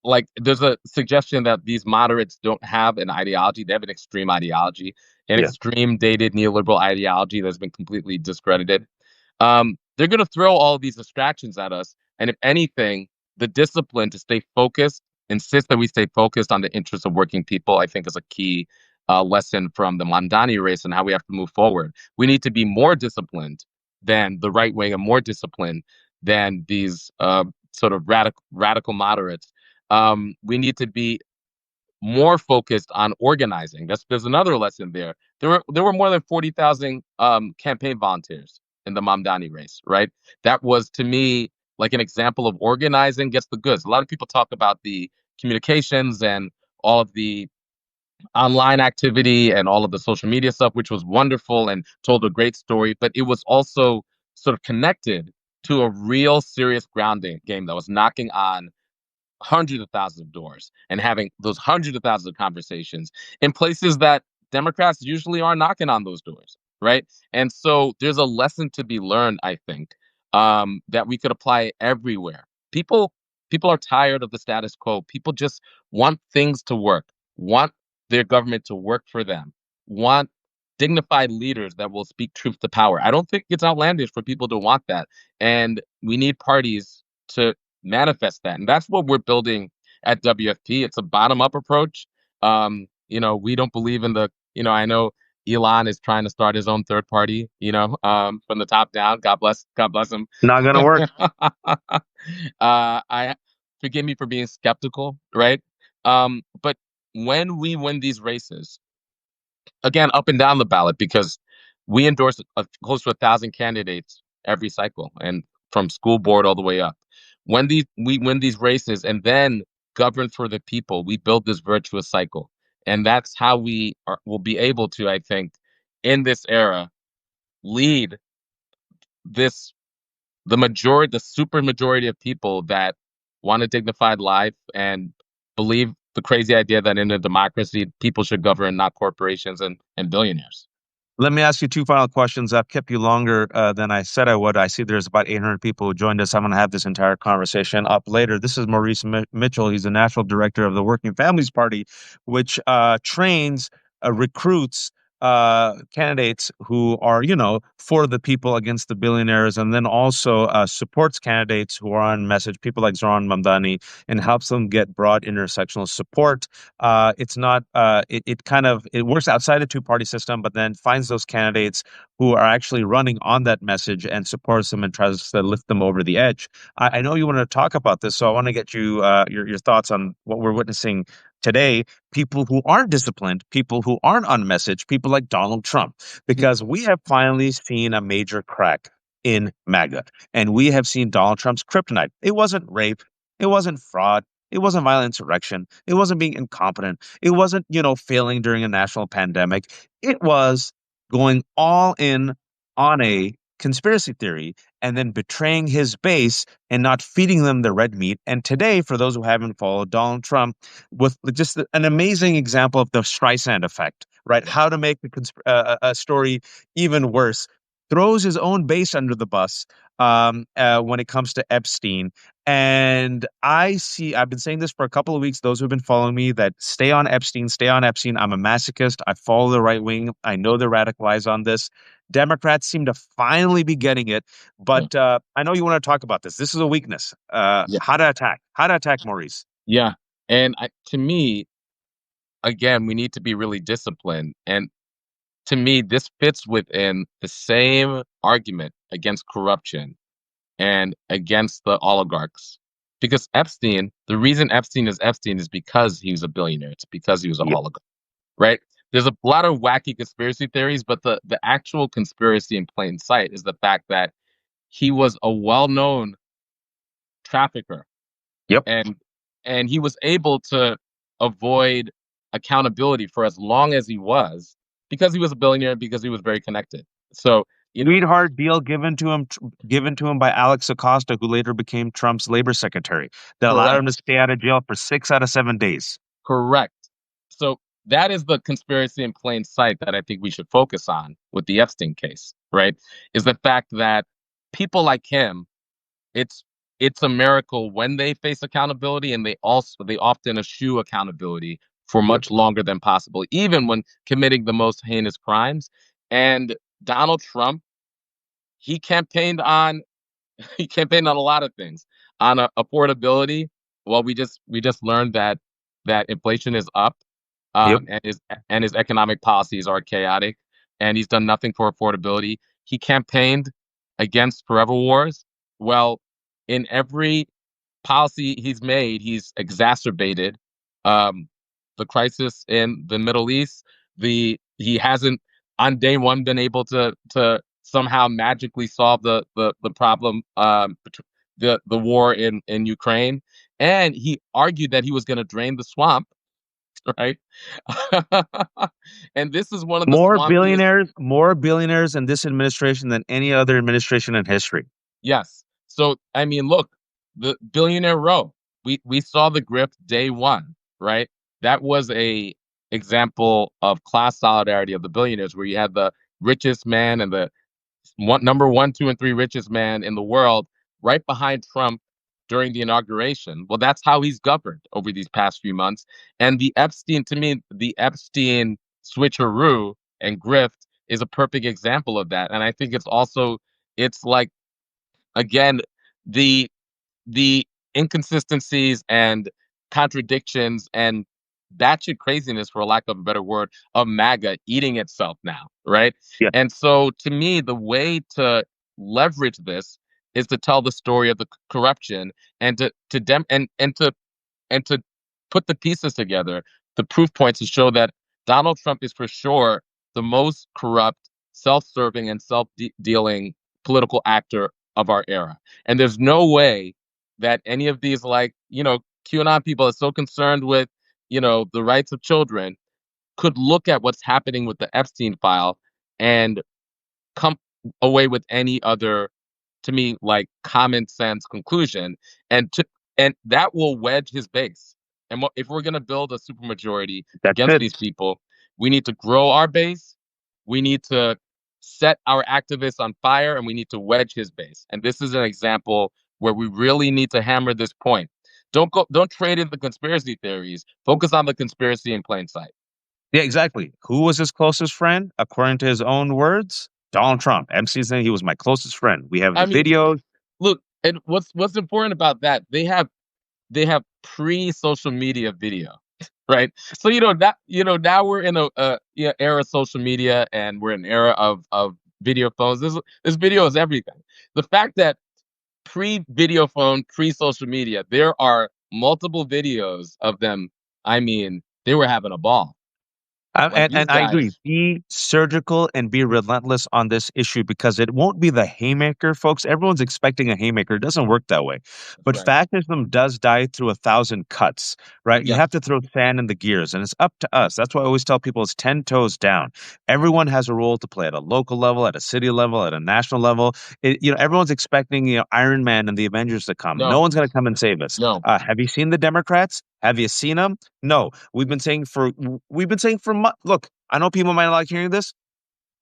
Speaker 2: like there's a suggestion that these moderates don't have an ideology. They have an extreme ideology, an
Speaker 1: Yeah.
Speaker 2: extreme dated neoliberal ideology that's been completely discredited. They're going to throw all of these distractions at us. And if anything, the discipline to stay focused, insist that we stay focused on the interests of working people, I think is a key lesson from the Mamdani race and how we have to move forward. We need to be more disciplined than the right wing and more disciplined than these sort of radical moderates. We need to be more focused on organizing. There's another lesson there. There were more than 40,000 campaign volunteers in the Mamdani race, right? That was, to me, like an example of organizing gets the goods. A lot of people talk about the communications and all of the online activity and all of the social media stuff, which was wonderful and told a great story, but it was also sort of connected to a real serious grounding game that was knocking on hundreds of thousands of doors and having those hundreds of thousands of conversations in places that Democrats usually are knocking on those doors, right? And so there's a lesson to be learned, I think, that we could apply everywhere. People are tired of the status quo. People just want things to work, want their government to work for them, want dignified leaders that will speak truth to power. I don't think it's outlandish for people to want that. And we need parties to manifest that. And that's what we're building at WFP. It's a bottom up approach. We don't believe in I know Elon is trying to start his own third party, from the top down. God bless him.
Speaker 1: Not gonna work.
Speaker 2: I Forgive me for being skeptical, right? But when we win these races, again, up and down the ballot, because we endorse close to 1,000 candidates every cycle, and from school board all the way up. When we win these races and then govern for the people, we build this virtuous cycle, and that's how will be able to, I think, in this era, lead this the super majority of people that want a dignified life and believe the crazy idea that in a democracy people should govern, not corporations and billionaires.
Speaker 1: Let me ask you two final questions. I've kept you longer than I said I would. I see there's about 800 people who joined us. I'm going to have this entire conversation up later. This is Maurice Mitchell. He's the national director of the Working Families Party, which trains, recruits candidates who are, for the people against the billionaires, and then also supports candidates who are on message, people like Zohran Mamdani, and helps them get broad intersectional support. It's not it kind of it works outside a two-party system, but then finds those candidates who are actually running on that message and supports them and tries to lift them over the edge. I know you want to talk about this, so I want to get you your thoughts on what we're witnessing today. People who aren't disciplined, people who aren't on message, people like Donald Trump, because we have finally seen a major crack in MAGA, and we have seen Donald Trump's kryptonite. It wasn't rape, it wasn't fraud, it wasn't violent insurrection. It wasn't being incompetent. It wasn't, failing during a national pandemic. It was going all in on a conspiracy theory and then betraying his base and not feeding them the red meat. And today, for those who haven't followed Donald Trump, with just an amazing example of the Streisand effect, right?
Speaker 2: Yeah.
Speaker 1: How to make a story even worse, throws his own base under the bus when it comes to Epstein. And I've been saying this for a couple of weeks, those who've been following me, that stay on Epstein, stay on Epstein. I'm a masochist. I follow the right wing. I know they're radicalized on this. Democrats seem to finally be getting it.
Speaker 2: Yeah.
Speaker 1: But I know you want to talk about this. This is a weakness.
Speaker 2: Yeah.
Speaker 1: How to attack Maurice.
Speaker 2: Yeah. And to me, again, we need to be really disciplined. And to me, this fits within the same argument against corruption and against the oligarchs. Because the reason Epstein is because he was a billionaire. It's because he was an
Speaker 1: Yep.
Speaker 2: oligarch, right? There's a lot of wacky conspiracy theories, but the actual conspiracy in plain sight is the fact that he was a well-known trafficker,
Speaker 1: Yep.
Speaker 2: and he was able to avoid accountability for as long as he was because he was a billionaire, because he was very connected. So,
Speaker 1: Sweetheart deal given to him by Alex Acosta, who later became Trump's labor secretary, that allowed him to
Speaker 2: correct.
Speaker 1: stay out of jail for 6 out of 7 days.
Speaker 2: Correct. So that is the conspiracy in plain sight that I think we should focus on with the Epstein case, right? Is the fact that people like him, it's it's a miracle when they face accountability, and they often eschew accountability for
Speaker 1: Yep.
Speaker 2: much longer than possible, even when committing the most heinous crimes. And Donald Trump, he campaigned on he campaigned on a lot of things. On affordability, well, we just learned that inflation is up,
Speaker 1: Yep.
Speaker 2: and his economic policies are chaotic, and he's done nothing for affordability. He campaigned against forever wars. Well, in every policy he's made, he's exacerbated um, the crisis in the Middle East. He hasn't on day one been able to somehow magically solve the problem, the war in Ukraine, and he argued that he was going to drain the swamp, right? And this is one of the swampiest.
Speaker 1: More billionaires in this administration than any other administration in history.
Speaker 2: Yes. So I mean, look, the billionaire row. We saw the grift day one, right? That was a example of class solidarity of the billionaires, where you had the richest man and the number one, two, and three richest man in the world, right behind Trump during the inauguration. Well, that's how he's governed over these past few months. And to me, the Epstein switcheroo and grift is a perfect example of that. And I think it's like, again, the the inconsistencies and contradictions and batshit craziness, for lack of a better word, of MAGA eating itself now, right?
Speaker 1: Yeah,
Speaker 2: And so, to me, the way to leverage this is to tell the story of the corruption and to dem and to put the pieces together, the proof points to show that Donald Trump is for sure the most corrupt, self-serving, and self-dealing political actor of our era. And there's no way that any of these, like, QAnon people are so concerned with, the rights of children could look at what's happening with the Epstein file and come away with any other, to me, like, common sense conclusion, and that will wedge his base. And if we're going to build a supermajority
Speaker 1: that's
Speaker 2: against
Speaker 1: it.
Speaker 2: these people, we need to grow our base, we need to set our activists on fire, and we need to wedge his base. And this is an example where we really need to hammer this point. Don't trade in the conspiracy theories, focus on the conspiracy in plain sight.
Speaker 1: Yeah, exactly. Who was his closest friend? According to his own words, Donald Trump. MC saying he was my closest friend. We have
Speaker 2: I
Speaker 1: the
Speaker 2: mean,
Speaker 1: videos.
Speaker 2: look, and what's important about that, they have pre-social media video, right? So, now we're in a era of social media, and we're in an era of video phones. This video is everything. The fact that pre-video phone, pre-social media, there are multiple videos of them. I mean, they were having a ball. Like, these
Speaker 1: And I agree.
Speaker 2: guys.
Speaker 1: Be surgical and be relentless on this issue because it won't be the haymaker, folks. Everyone's expecting a haymaker. It doesn't work that way.
Speaker 2: That's
Speaker 1: But
Speaker 2: right.
Speaker 1: fascism does die through 1,000 cuts, right? You have
Speaker 2: Yes.
Speaker 1: to throw sand in the gears, and it's up to us. That's why I always tell people it's 10 toes down. Everyone has a role to play at a local level, at a city level, at a national level. Everyone's expecting, Iron Man and the Avengers to come. No
Speaker 2: No.
Speaker 1: one's going to come and save us.
Speaker 2: No.
Speaker 1: Have you seen the Democrats? Have you seen them? No, look, I know people might not like hearing this.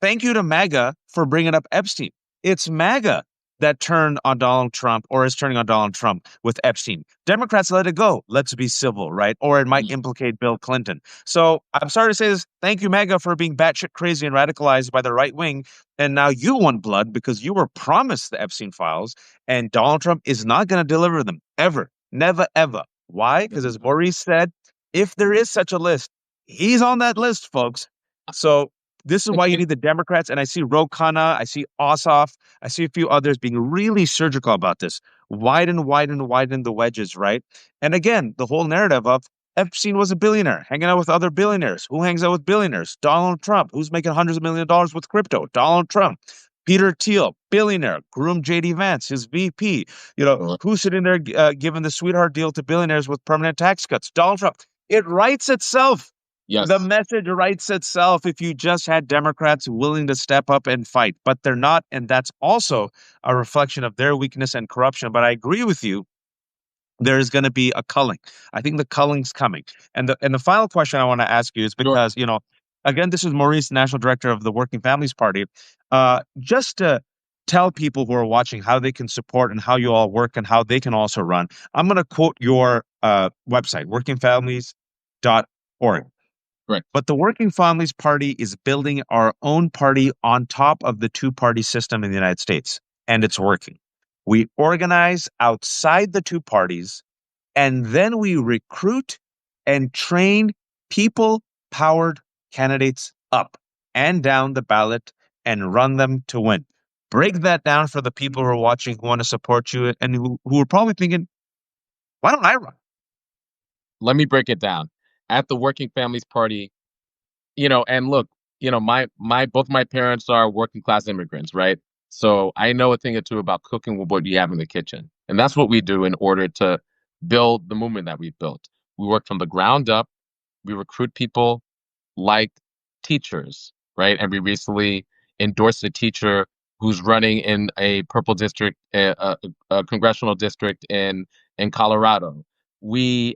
Speaker 1: Thank you to MAGA for bringing up Epstein. It's MAGA that turned on Donald Trump or is turning on Donald Trump with Epstein. Democrats let it go. Let's be civil, right? Or it might
Speaker 2: Mm.
Speaker 1: implicate Bill Clinton. So I'm sorry to say this. Thank you, MAGA, for being batshit crazy and radicalized by the right wing. And now you want blood because you were promised the Epstein files, and Donald Trump is not going to deliver them ever. Never, ever. Why? Because as Maurice said, if there is such a list, he's on that list, folks. So this is why you need the Democrats. And I see Ro Khanna, I see Ossoff, I see a few others being really surgical about this. Widen, widen, widen the wedges, right? And again, the whole narrative of Epstein was a billionaire, hanging out with other billionaires. Who hangs out with billionaires? Donald Trump. Who's making hundreds of millions of dollars with crypto? Donald Trump. Peter Thiel, billionaire, groomed JD Vance, his VP. Who's sitting there giving the sweetheart deal to billionaires with permanent tax cuts? Donald Trump. It writes itself. The
Speaker 2: Yes.
Speaker 1: message writes itself if you just had Democrats willing to step up and fight, but they're not. And that's also a reflection of their weakness and corruption. But I agree with you. There is going to be a culling. I think the culling's coming. And the final question I want to ask you is
Speaker 2: Sure.
Speaker 1: because, again, this is Maurice, National Director of the Working Families Party. Just to tell people who are watching how they can support and how you all work and how they can also run, I'm going to quote your website, workingfamilies.org.
Speaker 2: Right.
Speaker 1: But the Working Families Party is building our own party on top of the two-party system in the United States, and it's working. We organize outside the two parties, and then we recruit and train people-powered candidates up and down the ballot and run them to win. Break that down for the people who are watching who want to support you and who are probably thinking, why don't I run?
Speaker 2: Let me break it down. At the Working Families Party, and look, my both my parents are working class immigrants, right? So I know a thing or two about cooking with what you have in the kitchen. And that's what we do in order to build the movement that we've built. We work from the ground up. We recruit people like teachers, right? And we recently endorsed a teacher who's running in a purple district, a congressional district in Colorado. We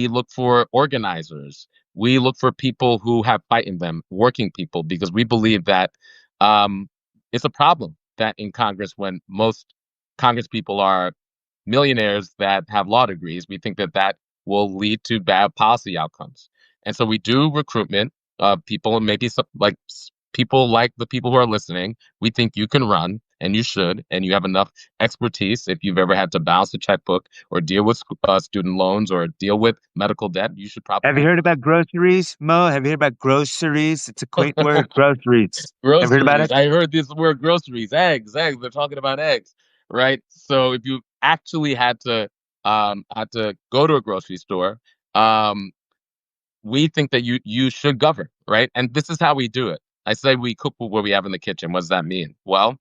Speaker 2: look for organizers. We look for people who have fight in them, working people, because we believe that um, it's a problem that in Congress, when most Congress people are millionaires that have law degrees, we think that that will lead to bad policy outcomes. And so we do recruitment of people, and maybe some, like people like the people who are listening. We think you can run, and you should, and you have enough expertise. If you've ever had to balance a checkbook or deal with student loans or deal with medical debt, you should
Speaker 1: Have you
Speaker 2: probably
Speaker 1: heard about groceries, Mo? Have you heard about groceries? It's a quaint word, groceries. Have you heard about
Speaker 2: groceries.
Speaker 1: it?
Speaker 2: I heard this word groceries, eggs. They're talking about eggs, right? So if you actually had to go to a grocery store, um, we think that you should govern, right? And this is how we do it. I say we cook with what we have in the kitchen. What does that mean? Well,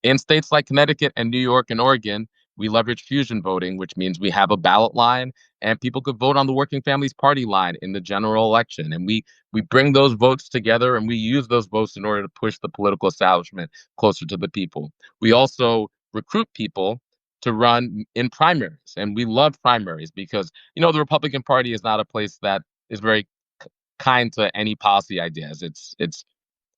Speaker 2: in states like Connecticut and New York and Oregon, we leverage fusion voting, which means we have a ballot line and people could vote on the Working Families Party line in the general election. And we bring those votes together and we use those votes in order to push the political establishment closer to the people. We also recruit people to run in primaries. And we love primaries because, the Republican Party is not a place that is very kind to any policy ideas. It's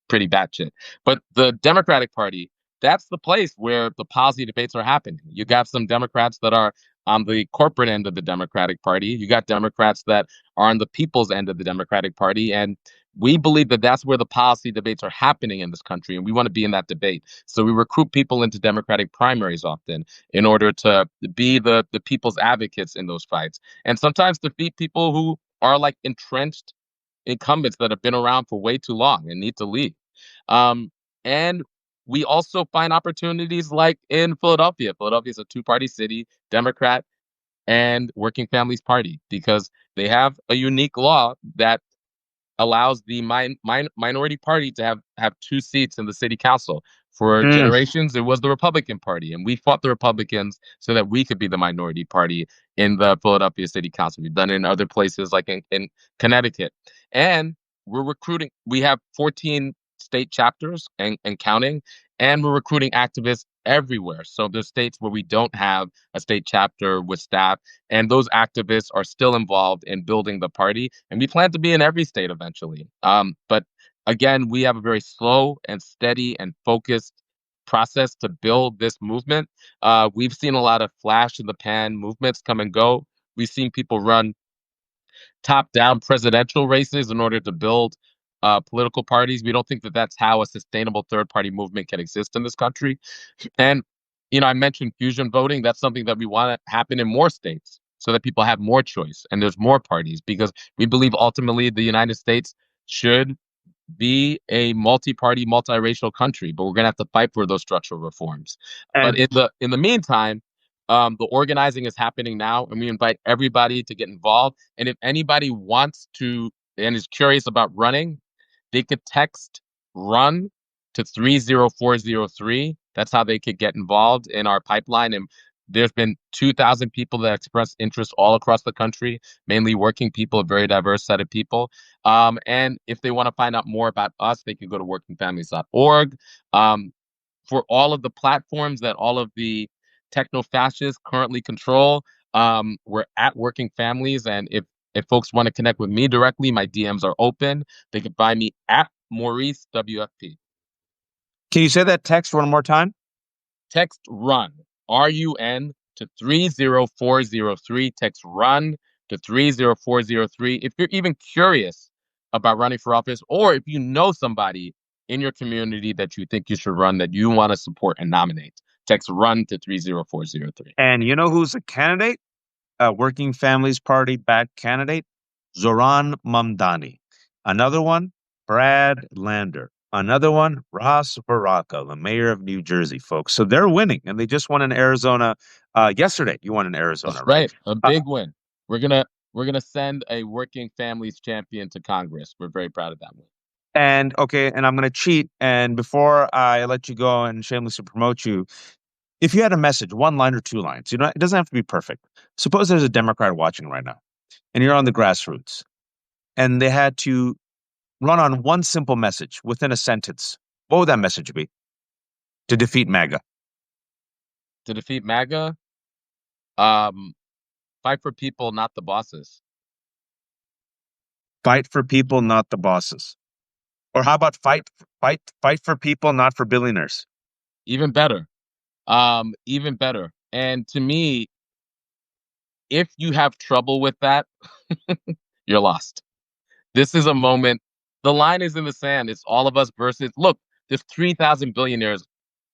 Speaker 2: pretty batshit. But the Democratic Party, that's the place where the policy debates are happening. You got some Democrats that are on the corporate end of the Democratic Party. You got Democrats that are on the people's end of the Democratic Party. And we believe that that's where the policy debates are happening in this country. And we want to be in that debate. So we recruit people into Democratic primaries often in order to be the people's advocates in those fights. And sometimes defeat people who are like entrenched incumbents that have been around for way too long and need to leave. Um, and we also find opportunities like in Philadelphia. Philadelphia is a two-party city, Democrat and Working Families Party, because they have a unique law that allows the minority party to have two seats in the city council. For
Speaker 1: Mm.
Speaker 2: generations, it was the Republican Party, and we fought the Republicans so that we could be the minority party in the Philadelphia City Council. We've done it in other places like in Connecticut. And we're recruiting, we have 14 state chapters and counting, and we're recruiting activists everywhere. So there's states where we don't have a state chapter with staff, and those activists are still involved in building the party. And we plan to be in every state eventually. But again, we have a very slow and steady and focused process to build this movement. We've seen a lot of flash in the pan movements come and go. We've seen people run top down presidential races in order to build political parties. We don't think that that's how a sustainable third party movement can exist in this country. And, I mentioned fusion voting. That's something that we want to happen in more states so that people have more choice and there's more parties, because we believe ultimately the United States should be a multi-party, multiracial country, but we're gonna have to fight for those structural reforms. But
Speaker 1: And
Speaker 2: in the meantime, the organizing is happening now, and we invite everybody to get involved. And if anybody wants to and is curious about running, they could text "run" to 30403. That's how they could get involved in our pipeline. And there's been 2,000 people that express interest all across the country, mainly working people, a very diverse set of people. And if they want to find out more about us, they can go to workingfamilies.org. For all of the platforms that all of the techno fascists currently control, we're at Working Families. And if folks want to connect with me directly, my DMs are open. They can find me at Maurice WFP.
Speaker 1: can you say that text one more time?
Speaker 2: Text RUN, RUN, to 30403. Text RUN to 30403. If you're even curious about running for office, or if you know somebody in your community that you think you should run, that you want to support and nominate, text RUN to 30403.
Speaker 1: And you know who's a candidate? A Working Families Party backed candidate? Zohran Mamdani. Another one, Brad Lander. Another one, Ross Baraka, the mayor of New Jersey, folks. So they're winning, and they just won in Arizona yesterday. You won in
Speaker 2: That's
Speaker 1: Arizona, right?
Speaker 2: right. A
Speaker 1: Uh,
Speaker 2: big win. We're gonna send a Working Families champion to Congress. We're very proud of that one.
Speaker 1: and okay, and I'm going to cheat. And before I let you go and shamelessly promote you, if you had a message, one line or two lines, it doesn't have to be perfect. Suppose there's a Democrat watching right now, and you're on the grassroots, and they had to run on one simple message within a sentence. What would that message be to defeat MAGA?
Speaker 2: To defeat MAGA, um, fight for people, not the bosses.
Speaker 1: Fight for people, not the bosses. Or how about fight for people, not for billionaires?
Speaker 2: Even better. Even better. And to me, if you have trouble with that, you're lost. This is a moment. The line is in the sand. It's all of us versus. Look, there's 3,000 billionaires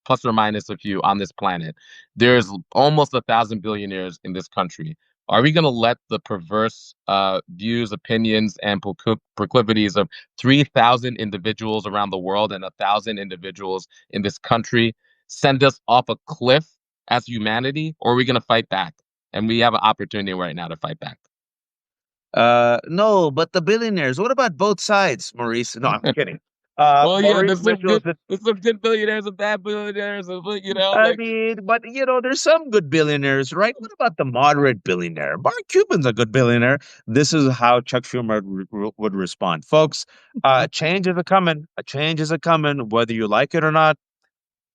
Speaker 2: plus or minus a few on this planet. There's almost 1,000 billionaires in this country. Are we going to let the perverse views, opinions, and proclivities of 3,000 individuals around the world and 1,000 individuals in this country send us off a cliff as humanity, or are we going to fight back? And we have an opportunity right now to fight back.
Speaker 1: No, but the billionaires. What about both sides, Maurice? No, I'm kidding.
Speaker 2: Well, yeah,
Speaker 1: Maurice Mitchell is
Speaker 2: there's some good billionaires and bad billionaires,
Speaker 1: I
Speaker 2: like
Speaker 1: mean, but there's some good billionaires, right? What about the moderate billionaire? Mark Cuban's a good billionaire. This is how Chuck Schumer would respond, folks. Change is a coming. A change is a coming, whether you like it or not.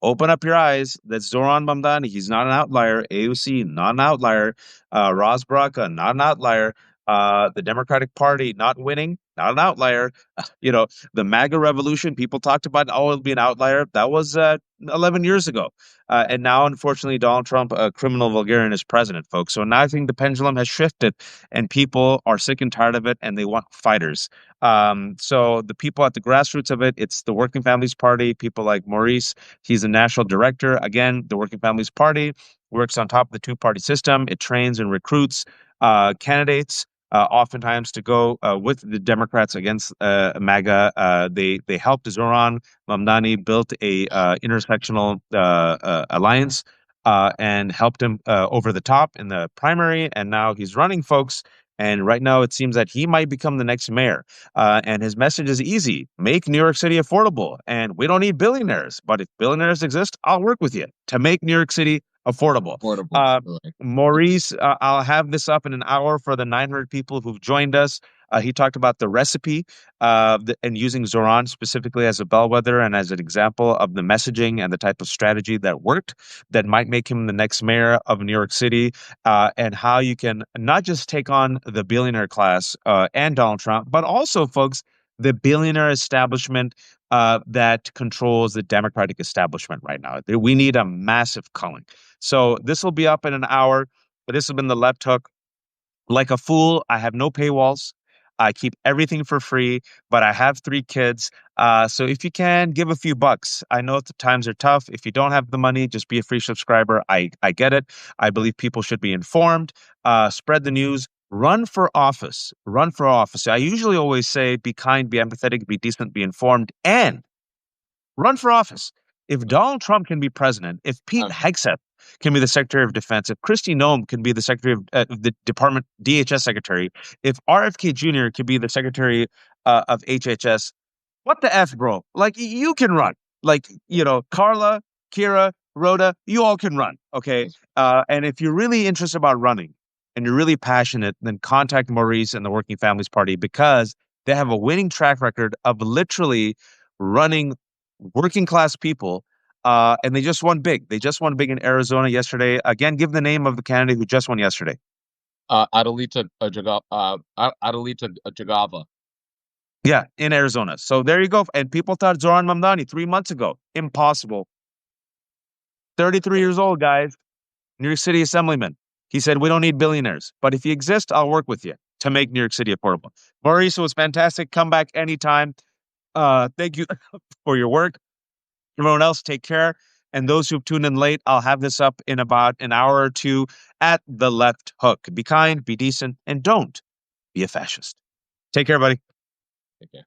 Speaker 1: Open up your eyes. That's Zohran Mamdani. He's not an outlier. AOC, not an outlier. Ross Baraka, not an outlier. The Democratic Party not winning, not an outlier. The MAGA revolution, people talked about, oh, it'll be an outlier. That was 11 years ago. And now, unfortunately, Donald Trump, a criminal vulgarian, is president, folks. So now I think the pendulum has shifted and people are sick and tired of it and they want fighters. So the people at the grassroots of it, it's the Working Families Party, people like Maurice. He's a national director. Again, the Working Families Party works on top of the two-party system. It trains and recruits candidates, oftentimes to go with the Democrats against MAGA. They helped Zohran Mamdani build a intersectional alliance and helped him over the top in the primary. And now he's running, folks. And right now, it seems that he might become the next mayor. And his message is easy: make New York City affordable. And we don't need billionaires, but if billionaires exist, I'll work with you to make New York City affordable.
Speaker 2: affordable.
Speaker 1: Uh,
Speaker 2: Right.
Speaker 1: Maurice, I'll have this up in an hour for the 900 people who've joined us. He talked about the recipe and using Zoran specifically as a bellwether and as an example of the messaging and the type of strategy that worked that might make him the next mayor of New York City, and how you can not just take on the billionaire class and Donald Trump, but also, folks, the billionaire establishment that controls the Democratic establishment right now. We need a massive culling. So this will be up in an hour. But this has been the left hook. Like a fool, I have no paywalls. I keep everything for free, but I have 3 kids. So if you can, give a few bucks. I know the times are tough. If you don't have the money, just be a free subscriber. I get it. I believe people should be informed. Spread the news. Run for office. Run for office. I usually always say, be kind, be empathetic, be decent, be informed, and run for office. If Donald Trump can be president, if Pete Hegseth can be the Secretary of Defense, if Kristi Noem can be the Secretary of the Department DHS Secretary, if RFK Jr. can be the Secretary of HHS, what the F, bro? Like, you can run. Like, Carla, Kira, Rhoda, you all can run. Okay. And if you're really interested about running and you're really passionate, then contact Maurice and the Working Families Party, because they have a winning track record of literally running working class people. And they just won big. They just won big in Arizona yesterday. Again, give the name of the candidate who just won yesterday.
Speaker 2: Adelita Jagava.
Speaker 1: Yeah, in Arizona. So there you go. And people thought Zohran Mamdani 3 months ago. Impossible. 33 years old, guys. New York City assemblyman. He said, we don't need billionaires, but if you exist, I'll work with you to make New York City affordable. Maurice, it was fantastic. Come back anytime. Thank you for your work. Everyone else, take care. And those who've tuned in late, I'll have this up in about an hour or two at the left hook. Be kind, be decent, and don't be a fascist. Take care, buddy.
Speaker 2: Take care.